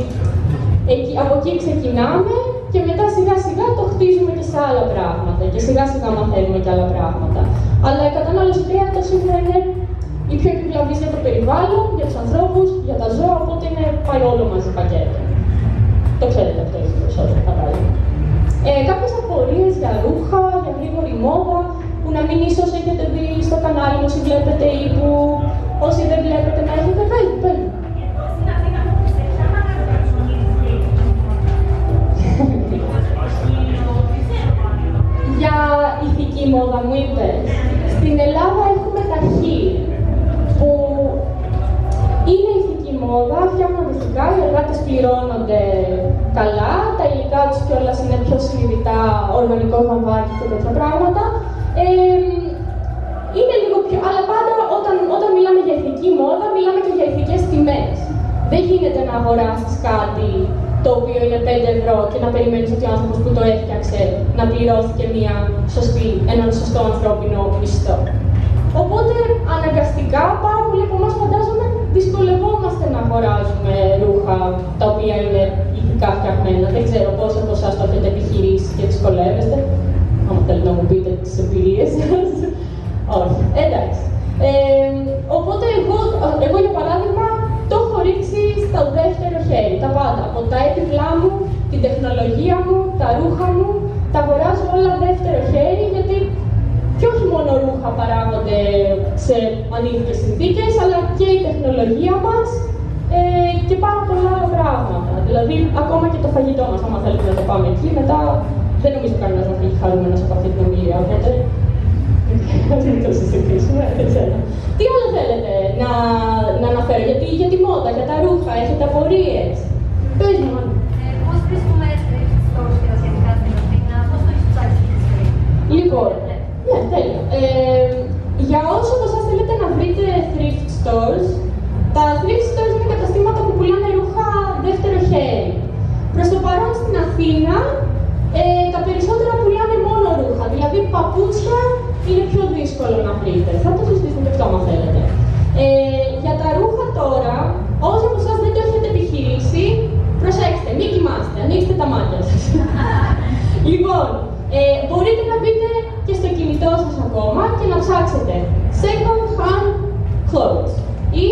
από εκεί ξεκινάμε και μετά σιγά σιγά το χτίζουμε και σε άλλα πράγματα και σιγά σιγά μαθαίνουμε και άλλα πράγματα. Αλλά η κατανάλωση κρέατος είναι η πιο επιβλαβής για το περιβάλλον, για τους ανθρώπους, για τα ζώα, οπότε πάει όλο μαζί πακέτο. Το ξέρετε αυτό ίσως περισσότερο, φαντάζομαι. Κάποιες απορίες για ρούχα, για γρήγορη μόδα, που να μην ίσως έχετε δει στο κανάλι, όσοι βλέπετε ή που όσοι δεν βλέπετε να έχετε πέλει. Για ηθική μόδα μου είπες. Στην Ελλάδα έχουμε τα χι, που είναι ηθική μόδα, φτιάχνονται ηθικά, οι εργάτες πληρώνονται καλά, τα υλικά τους κιόλας είναι πιο συνειδητά, οργανικό βαμβάκι και τέτοια πράγματα. Είναι λίγο πιο, αλλά πάντα όταν μιλάμε για ηθική μόδα, μιλάμε και για ηθικές τιμές. Δεν γίνεται να αγοράσεις κάτι το οποίο είναι 5 ευρώ και να περιμένεις ότι ο άνθρωπος που το έφτιαξε να πληρώσει και έναν σωστό ανθρώπινο μισθό. Οπότε, αναγκαστικά, πάρα πολλοί από εμάς φαντάζομαι δυσκολευόμαστε να αγοράζουμε ρούχα τα οποία είναι ηθικά φτιαγμένα. Δεν ξέρω πόσοι από εσάς το έχετε επιχειρήσει και δυσκολεύεστε. Αν θέλετε να μου πείτε τις εμπειρίες σας. Όχι. Εντάξει. Οπότε, εγώ για παράδειγμα, το έχω ρίξει στο δεύτερο χέρι. Τα πάντα. Από τα έπιπλά μου, την τεχνολογία μου, τα ρούχα μου, τα αγοράζω όλα δεύτερο χέρι, γιατί και όχι μόνο ρούχα παράγονται σε ανήθικες συνθήκες, αλλά και η τεχνολογία μας και πάρα πολλά άλλα πράγματα. Δηλαδή, ακόμα και το φαγητό μας, άμα θέλετε να το πάμε εκεί, μετά δεν νομίζω κανένας να φύγει χαρούμενος από αυτή την ομιλία, οπότε μην το συζητήσουμε, δεν ξέρω. Τι άλλο θέλετε να αναφέρω, για τη μόδα, για τα ρούχα, έχετε απορίες? Πες μου, Άννα. Πώς βρίσκουμε stores και τα σχετικά στην Αθήνα, πώς το έχεις ψάξει στη ζωή? Λοιπόν, ναι, τέλεια. Για όσους από εσάς θέλετε να βρείτε thrift stores, τα thrift stores είναι καταστήματα που πουλάνε ρούχα δεύτερο χέρι. Προς το παρόν στην Αθήνα, τα περισσότερα πουλάνε μόνο ρούχα, δηλαδή παπούτσια είναι πιο δύσκολο να βρείτε. Θα το συζητήσουμε και αυτό, άμα θέλετε. Για τα ρούχα τώρα, όσοι από εσάς δεν το έχετε επιχειρήσει, προσέξτε, μην κοιμάστε, ανοίξτε τα μάτια σας. Λοιπόν, μπορείτε να μπείτε και στο κινητό σας ακόμα και να ψάξετε second hand clothes ή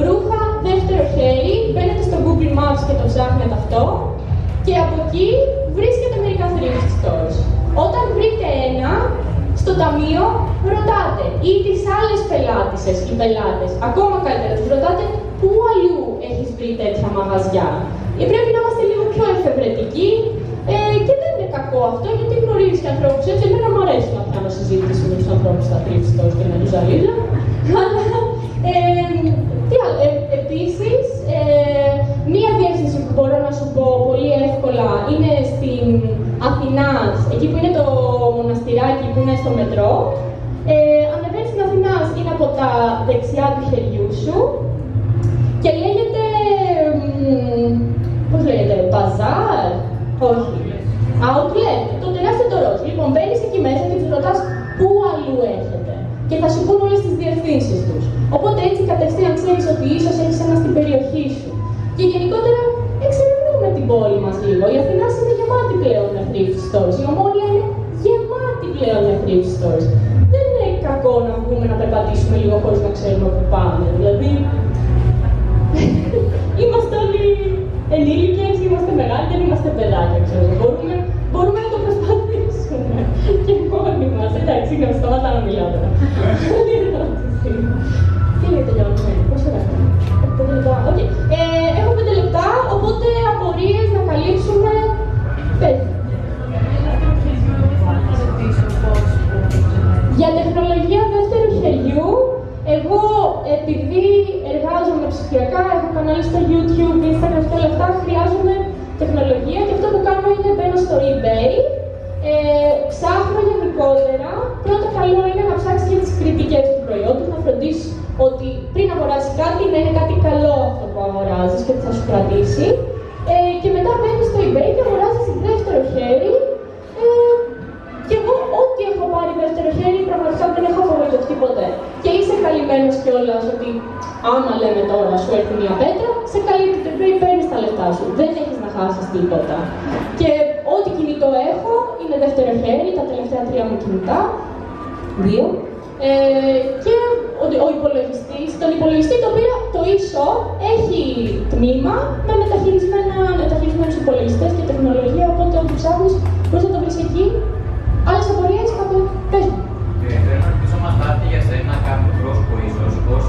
ρούχα δεύτερο χέρι. Μπαίνετε στο Google Maps και το ψάχνετε αυτό και από εκεί βρίσκετε μερικά thrift stores. Όταν βρείτε ένα, στο ταμείο ρωτάτε ή τις άλλες πελάτησες ή πελάτες, ακόμα καλύτερα, τους ρωτάτε πού αλλού έχεις βρει τέτοια μαγαζιά. Πρέπει να είμαστε λίγο πιο εφευρετικοί και δεν είναι κακό αυτό, γιατί γνωρίζεις και ανθρώπους έτσι. Εμένα μου αρέσει να κάνω συζήτηση με τους ανθρώπους στα thrift stores και να τους ζαλίζω. Τι άλλο, επίσης, μία διεύθυνση που μπορώ να σου πω πολύ εύκολα είναι στην Αθηνάς, εκεί που είναι το μοναστηράκι που είναι στο μετρό. Ανεβαίνεις στην Αθηνάς, είναι από τα δεξιά του χεριού σου και λέγεται, πώς λέγεται, μπαζάρ, όχι, outlet, το τεράστιο το ροζ. Λοιπόν, μπαίνεις εκεί μέσα και τους ρωτάς πού αλλού έχετε και θα σου πούν όλες τις διευθύνσεις τους. Και γενικότερα εξερευνούμε την πόλη μας λίγο. Η Αθηνά είναι γεμάτη πλέον με thrift stores. Η Ομόνια είναι γεμάτη πλέον με thrift stores. Δεν είναι κακό να βγούμε να περπατήσουμε λίγο χωρίς να ξέρουμε πού πάμε. Δηλαδή, είμαστε όλοι ενήλικες, είμαστε μεγάλοι, δεν είμαστε παιδάκια, ξέρω. Μπορούμε να το προσπαθήσουμε και μόνοι μας. Εντάξει, να σταματά να μιλάω τώρα. Τι λέει τελειώνουμε, πόσο λεπτά. 5 λεπτά, οκ. Έχω 5 λεπτά, οπότε απορίες να καλύψουμε. Πες. Για τεχνολογία δεύτερου χεριού, εγώ επειδή εργάζομαι ψηφιακά, έχω κανάλι στο YouTube, Instagram και όλα αυτά, χρειάζομαι τεχνολογία και αυτό που κάνω είναι μπαίνω στο eBay, ψάχνω γενικότερα. Πρώτα καλό είναι να ψάξεις για τις κριτικές του προϊόντος, να φροντίσεις ότι πριν αγοράσεις κάτι να είναι κάτι καλό αυτό που αγοράζεις και ότι θα σου κρατήσει. Και μετά μπαίνεις στο eBay και αγοράζεις δεύτερο χέρι. Και εγώ ό,τι έχω πάρει δεύτερο χέρι πραγματικά δεν έχω απογοητευτεί ποτέ. Και είσαι καλυμμένος κιόλας ότι άμα λέμε τώρα σου έρθει μια πέτρα, σε καλύπτει το eBay, παίρνεις τα λεφτά σου. Δεν έχεις να χάσεις τίποτα. Και ό,τι κινητό έχω είναι δεύτερο χέρι, τα τελευταία 3 μου κινητά. 2. Και ο υπολογιστής, τον υπολογιστή το οποίο το eShop έχει τμήμα με μεταχειρισμένους υπολογιστές και τεχνολογία, οπότε ό,τι ψάχνεις μπορείς να το βρεις εκεί. Άλλες απορίες, κάποιο, πες μου. Θέλω να ρωτήσω μαθάτη για σένα κάποιο πρόσωπο ίσως, πώς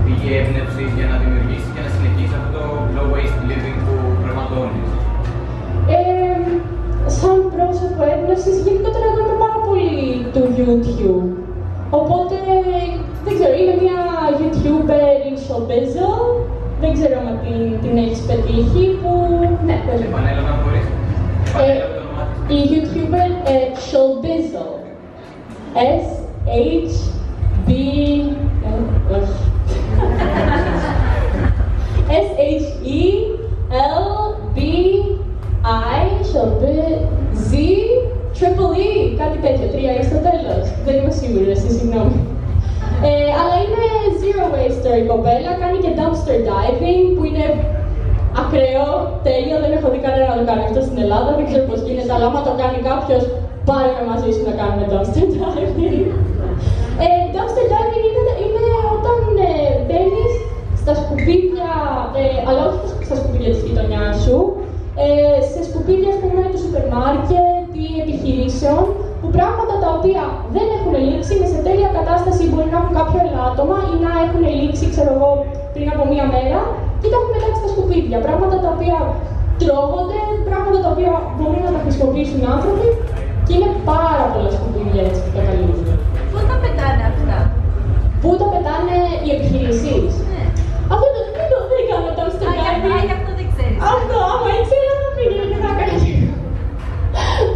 πήγε έμπνευση για να δημιουργήσεις και να συνεχίσεις αυτό το low waste living που πραγματώνεις. Σαν πρόσωπο έμπνευσης, γενικότερα εγώ είμαι πάρα πολύ του YouTube. Οπότε, δεν ξέρω, είναι μια YouTuber η Showbizzle, δεν ξέρω αν την έχεις πετύχει, που... Ναι, πες μου. Επανέλαβα αν μπορείς. Η YouTuber Showbizzle. S-H-B... S-H-E-L-B-I Z-Triple-E, κάτι τέτοιο, 3 στο τέλος. Δεν είμαι σίγουρη, εσύ, συγγνώμη. Αλλά είναι zero waster η κοπέλα, κάνει και dumpster diving, που είναι ακραίο, τέλειο, δεν έχω δει κανένα να το κάνει αυτό στην Ελλάδα, δεν ξέρω πώς γίνεται, αλλά άμα το κάνει κάποιος, πάρε με μαζί σου να κάνουμε dumpster diving. Dumpster diving είναι όταν μπαίνεις στα σκουπίδια, αλλά όχι στα σκουπίδια της γειτονιάς σου, σε σκουπίδια, ας πούμε, του σούπερ μάρκετ ή επιχειρήσεων, που πράγματα τα οποία δεν έχουν λήξει, είναι σε τέλεια κατάσταση, μπορεί να έχουν κάποιο ελάττωμα ή να έχουν λήξει, ξέρω εγώ, πριν από μία μέρα, και τα έχουν μετάξει στα σκουπίδια. Πράγματα τα οποία τρώγονται, πράγματα τα οποία μπορεί να τα χρησιμοποιήσουν οι άνθρωποι, και είναι πάρα πολλά σκουπίδια έτσι που καταλήγουν. Πού τα πετάνε αυτά? Πού τα πετάνε οι επιχειρήσεις? Ναι. Αυτό δεν κάνω dumpster diving. Γι' αυτό δεν ξέρεις. Αυτό, άμα ήξερα θα πήγαινε και θα έκανε.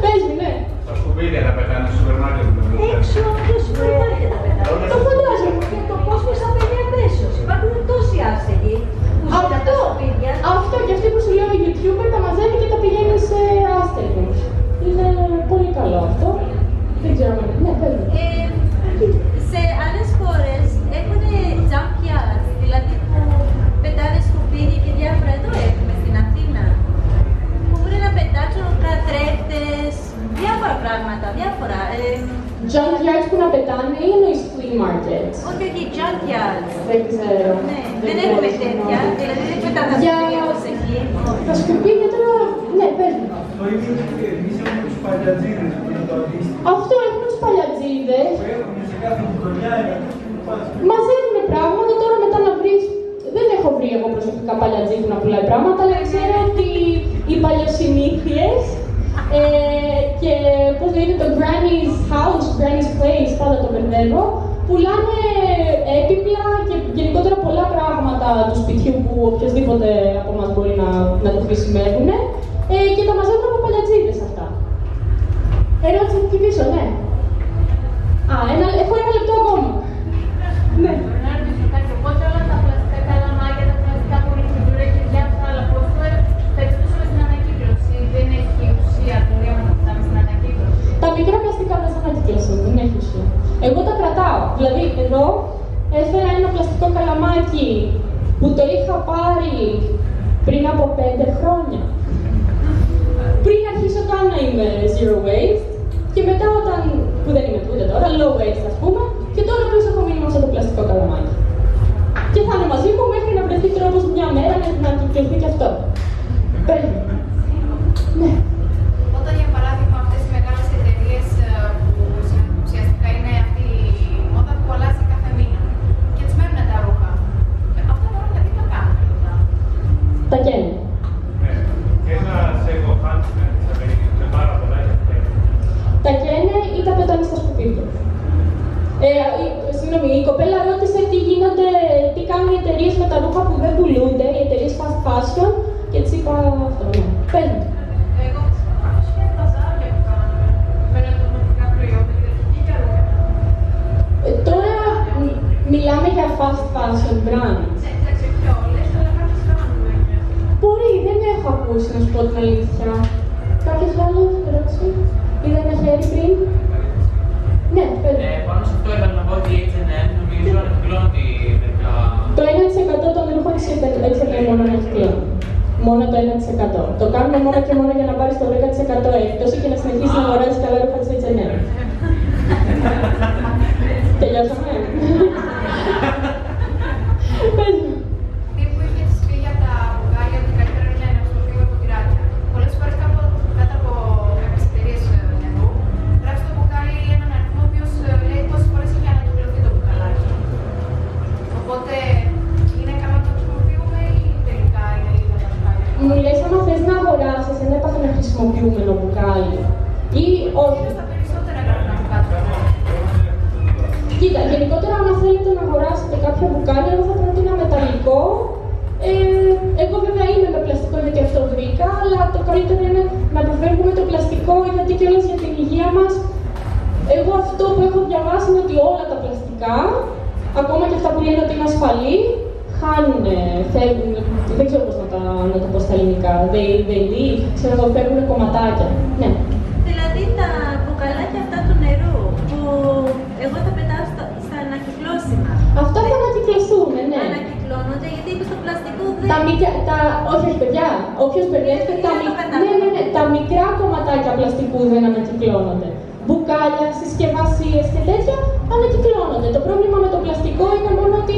Πες μου, ναι. Τα σκουπίδια τα πετάνε στο σούπερ μάρκετ. Έξω από το σούπερ μάρκετ τα πετάνε. Το φαντάζομαι. Και το κόσμο θα παίρνει αμέσως. Υπάρχουν τόσοι άσχετοι που ζουν από τα σκουπίδια. Αυτό και αυτοί που σου λέω, οι YouTuber τα μαζεύει και τα πηγαίνει σε άστεγους. Είναι πολύ καλό αυτό. Δεν ξέρω αν είναι. Ναι, πες μου. Σε άλλες χώρες έχουν junkyards, δηλαδή που πετάνε σκουπίδια και διάφορα. Εδώ έχουμε στην Αθήνα. Που μπορεί να πετάξουν καθρέφτες, διάφορα πράγματα, διάφορα. Junkyards που να πετάνε ή εννοείς flea markets? Όχι, όχι, junkyards. Δεν ξέρω. Ναι, δεν έχουμε τέτοια, δηλαδή δεν πετάνε τα σκουπίδια όπως εκεί. Τα σκουπίδια τώρα, ναι, πες μου. Το ίδιο και εμείς έχουμε τους παλιατζίδες που είναι το αντίστοιχο. Αυτό έχουν τους παλιατζίδες. Που έχουν σε κάθε γειτονιά, Μαζεύουν πράγματα, τώρα μετά να βρεις. Δεν έχω βρει εγώ προσωπικά παλιατζίδι να πουλάει πράγματα, αλλά ξέρω ότι οι παλιοσυνήθειες και πώς λέγεται το Granny's House, Granny's Place, πάντα το μπερδεύω, πουλάνε έπιπλα και γενικότερα πολλά πράγματα του σπιτιού που οποιοδήποτε από εμάς μπορεί να το χρησιμεύουν και τα μαζεύουν από παλιατζίδες αυτά. Ερώτηση από την πίσω, ναι. Έχω 1 λεπτό ακόμα. Ναι. Μπορώ να ρωτήσω κάτι, οπότε όλα τα πλαστικά καλαμάκια, τα πλαστικά πολυφιλούρα και διάφορα άλλα, πώς θα εξετούσαμε στην ανακύκλωση? Δεν έχει ουσία, μπορεί να τα φτάμε στην ανακύκλωση? Τα μικρά πλαστικά δεν στην ανακύκλωση, δεν έχει ουσία. Εγώ τα κρατάω. Δηλαδή, εδώ έφερα ένα πλαστικό καλαμάκι που το είχα πάρει πριν από 5 χρόνια. Πριν αρχίσω καν να είμαι zero waste και μετά που δεν είμαι τούτε τώρα, low waste ας πούμε, και τώρα πλέον έχω μείνει σε το πλαστικό καλαμάκι. Και θα είναι μαζί μου μέχρι να βρεθεί τρόπος μια μέρα να ανακυκλωθεί και αυτό. Πες μου. Ναι. Όταν για παράδειγμα αυτές οι μεγάλες εταιρείες που ουσιαστικά είναι αυτή η μόδα που αλλάζει κάθε μήνα και τις μένουν τα ρούχα, αυτά τα ρούχα τι τα κάνουν μετά? Τα καίνε. Και ένα second hand με πάρα πολλά τα καίνε ή τα πετάνε στα σκουπίδια. Συγγνώμη, η κοπέλα ρώτησε τι κάνουν οι εταιρείες με τα ρούχα που δεν πουλούνται, οι εταιρείες fast fashion, και της είπα αυτό, ναι. Πες μου. Εγώ ξέρω τα ζάρια που κάνουμε με ραντοματικά προϊόντα και τέτοια ρούχα. Τώρα μιλάμε για fast fashion brands. Εντάξει, όχι όλες, αλλά κάποιες κάνουμε. Μπορεί, δεν έχω ακούσει να σου πω την αλήθεια. Κάποιος άλλος ερώτηση? Είδα ένα χέρι πριν. Ναι, πέρα. Πάνω σε αυτό ήθελα να πω ότι η H&M νομίζω ανακυκλώνει μερικά. Το 1% των ρούχων της H&M μόνο ανακυκλώνει. Μόνο το 1%. Το κάνουμε μόνο και μόνο για να πάρεις το 10% έκπτωση και να συνεχίσεις να αγοράζεις καλά ρούχα της H&M. Τελειώσαμε. Πες μου. Τι που είχες πει για τα μπουκάλια ότι καλύτερα είναι να χρησιμοποιούμε ποτηράκια. Πολλές φορές κάτω από κάποιες εταιρείες νερού γράφει το μπουκάλι έναν αριθμό ο οποίος λέει πόσες φορές έχει ανακυκλωθεί το μπουκαλάκι. Οπότε είναι καλό να το χρησιμοποιούμε ή τελικά είναι λίγα τα μπουκάλια? Μου λες άμα θες να αγοράσεις ένα έπαθα να χρησιμοποιούμενο μπουκάλι ή όχι. Στα περισσότερα γράφουν κάτω. Κοίτα, γενικότερα αν θέλετε να αγοράσετε κάποια μπουκάλια, εγώ θα πρότεινα μεταλλικό. Εγώ βέβαια είμαι με πλαστικό γιατί αυτό βρήκα, αλλά το καλύτερο είναι να αποφεύγουμε το πλαστικό γιατί κιόλας για την υγεία μας. Εγώ αυτό που έχω διαβάσει είναι ότι όλα τα πλαστικά, ακόμα και αυτά που λένε ότι είναι ασφαλή, χάνουν, φεύγουν, δεν ξέρω πώς να το πω στα ελληνικά, φεύγουν κομματάκια. Ναι. Δηλαδή τα μπουκαλάκια αυτά του νερού που εγώ τα πετάω στα ανακυκλώσιμα. Αυτά θα ανακυκλωθούν, ναι. Ανακυκλώνονται γιατί είπε στο πλαστικό δεν. Όχι, παιδιά, όποιος μπερδεύεται, τα μικρά κομματάκια πλαστικού δεν ανακυκλώνονται. Μπουκάλια, συσκευασίες και τέτοια ανακυκλώνονται. Το πρόβλημα με το πλαστικό είναι μόνο ότι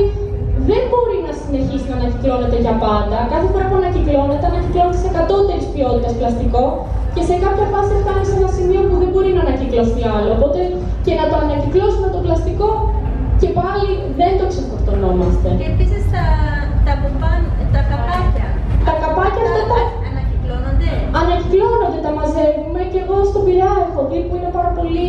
δεν μπορεί να συνεχίσει να ανακυκλώνεται για πάντα. Κάθε φορά που ανακυκλώνεται σε κατώτερης ποιότητας πλαστικό και σε κάποια φάση φτάνει σε ένα σημείο που δεν μπορεί να ανακυκλωθεί άλλο. Οπότε και να το ανακυκλώσουμε το πλαστικό και πάλι δεν το ξεφορτωνόμαστε. Και επίσης τα καπάκια. Τα καπάκια αυτά ανακυκλώνονται. Ανακυκλώνονται, τα μαζεύουμε και εγώ στον Πειραιά έχω δει που είναι πάρα πολύ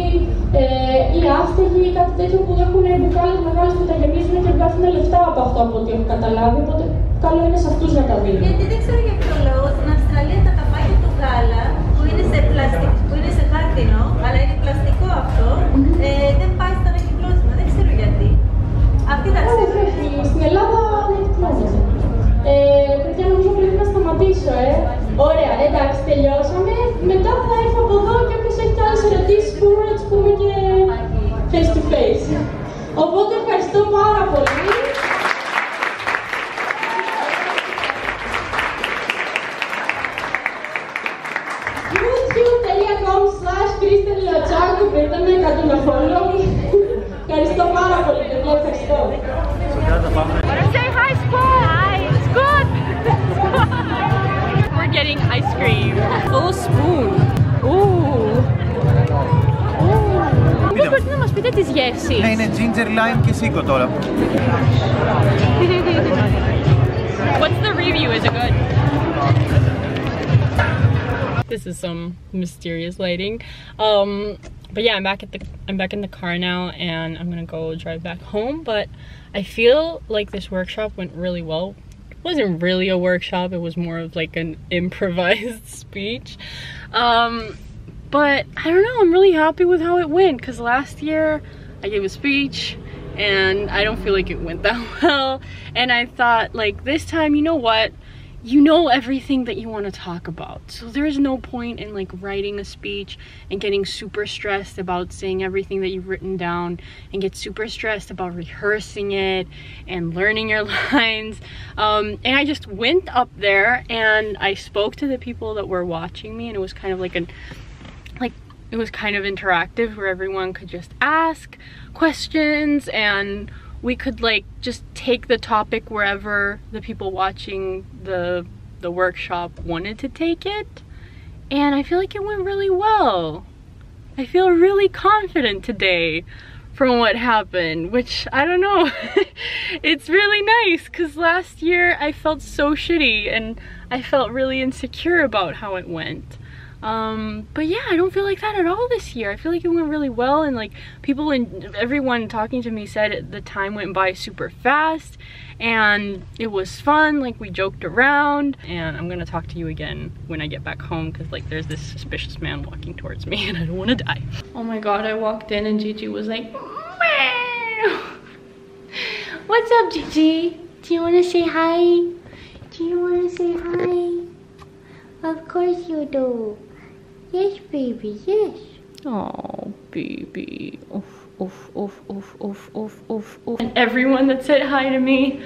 οι άστεγοι ή κάτι τέτοιο που έχουν μπουκάλες μεγάλες που τα γεμίζουν και βγάζουν λεφτά από αυτό από ό,τι έχω καταλάβει. Οπότε καλό είναι σε αυτούς να τα δίνουν. Γιατί δεν ξέρω για ποιο λόγο στην Αυστραλία τα καπάκια του γάλα που είναι σε πλαστικό, που είναι σε χάρτινο, αλλά είναι πλαστικό αυτό, δεν πάει στα ανακυκλώσιμα. Δεν ξέρω γιατί. Αυτή τα ξέρω. Όχι, στην Ελλάδα ανακυκλώνεται. Παιδιά, νομίζω πρέπει να σταματήσω, Ωραία, εντάξει, τελειώσαμε. Μετά θα έρθω από εδώ και όποιος έχει άλλες ερωτήσεις μπορούμε να τις πούμε και face to face. Οπότε ευχαριστώ πάρα πολύ. youtube.com/Kristen-Leochakou, βρείτε με κάτω να follow. Ευχαριστώ πάρα πολύ, παιδιά, ευχαριστώ. Say hi, squad! Hi! It's good! We're getting ice cream. Full spoon. Ooh. Μήπως μπορείτε να μας πείτε τις γεύσεις? Ναι, είναι ginger lime και σίκο τώρα. What's the review? Is it good? This is some mysterious lighting. But yeah, I'm back in the car now and I'm gonna go drive back home, but I feel like this workshop went really well. It wasn't really a workshop, it was more of like an improvised speech. But I don't know, I'm really happy with how it went because last year I gave a speech and I don't feel like it went that well. And I thought like this time, you know what? you know everything that you want to talk about. So there's no point in like writing a speech and getting super stressed about saying everything that you've written down and get super stressed about rehearsing it and learning your lines. And I just went up there and I spoke to the people that were watching me, and it was kind of like it was kind of interactive where everyone could just ask questions and we could like just take the topic wherever the people watching the workshop wanted to take it. And I feel like it went really well. I feel really confident today from what happened, which I don't know. It's really nice because last year I felt so shitty and I felt really insecure about how it went. But yeah, I don't feel like that at all this year. I feel like it went really well, and like people and everyone talking to me said the time went by super fast and it was fun. Like we joked around, and I'm gonna talk to you again when I get back home because like there's this suspicious man walking towards me and I don't want to die. Oh my god, I walked in and Gigi was like, meow. What's up, Gigi? Do you want to say hi? Do you want to say hi? Of course you do. Yes, baby, yes. Oh, baby. Oof, oof, oof, oof, oof, oof, oof, oof. And everyone that said hi to me.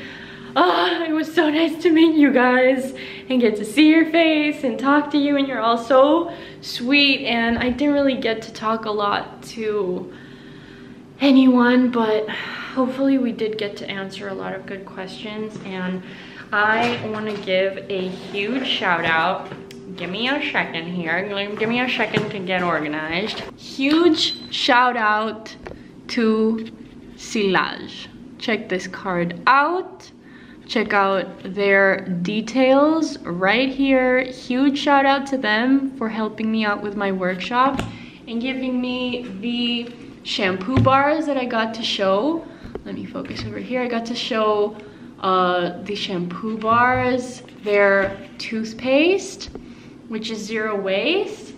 Ah, it was so nice to meet you guys and get to see your face and talk to you, and you're all so sweet. And I didn't really get to talk a lot to anyone, but hopefully we did get to answer a lot of good questions. And I want to give a huge shout out. Give me a second here. Give me a second to get organized. Huge shout out to Silage. Check this card out. Check out their details right here. Huge shout out to them for helping me out with my workshop and giving me the shampoo bars that I got to show. Let me focus over here. I got to show the shampoo bars, their toothpaste, which is zero waste.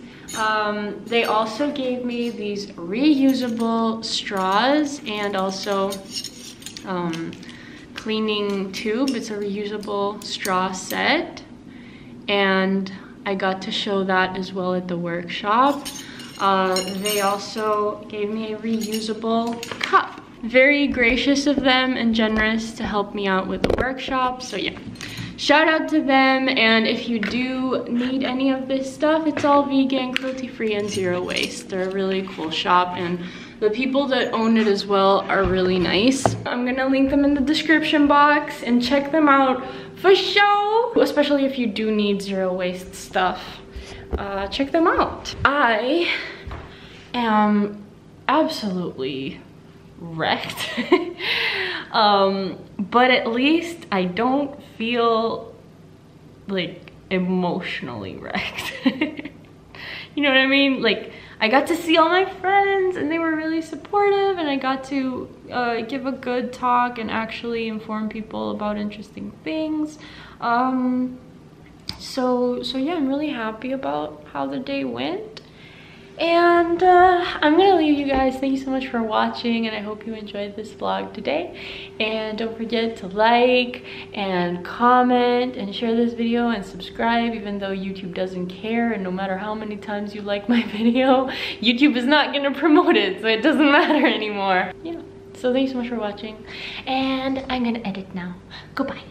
They also gave me these reusable straws and also cleaning tube. It's a reusable straw set, and I got to show that as well at the workshop. They also gave me a reusable cup. Very gracious of them and generous to help me out with the workshop. So yeah, shout out to them. And if you do need any of this stuff, it's all vegan, cruelty-free, and zero waste. They're a really cool shop, and the people that own it as well are really nice. I'm gonna link them in the description box and check them out for sure. Especially if you do need zero waste stuff, check them out. I am absolutely wrecked. But at least I don't feel like emotionally wrecked. You know what I mean? Like, I got to see all my friends and they were really supportive, and I got to give a good talk and actually inform people about interesting things. So yeah, I'm really happy about how the day went. And I'm gonna leave you guys. Thank you so much for watching, and I hope you enjoyed this vlog today. And don't forget to like and comment and share this video and subscribe, even though YouTube doesn't care, and no matter how many times you like my video, YouTube is not gonna promote it, so it doesn't matter anymore. Yeah, so thank you so much for watching, and I'm gonna edit now. Goodbye.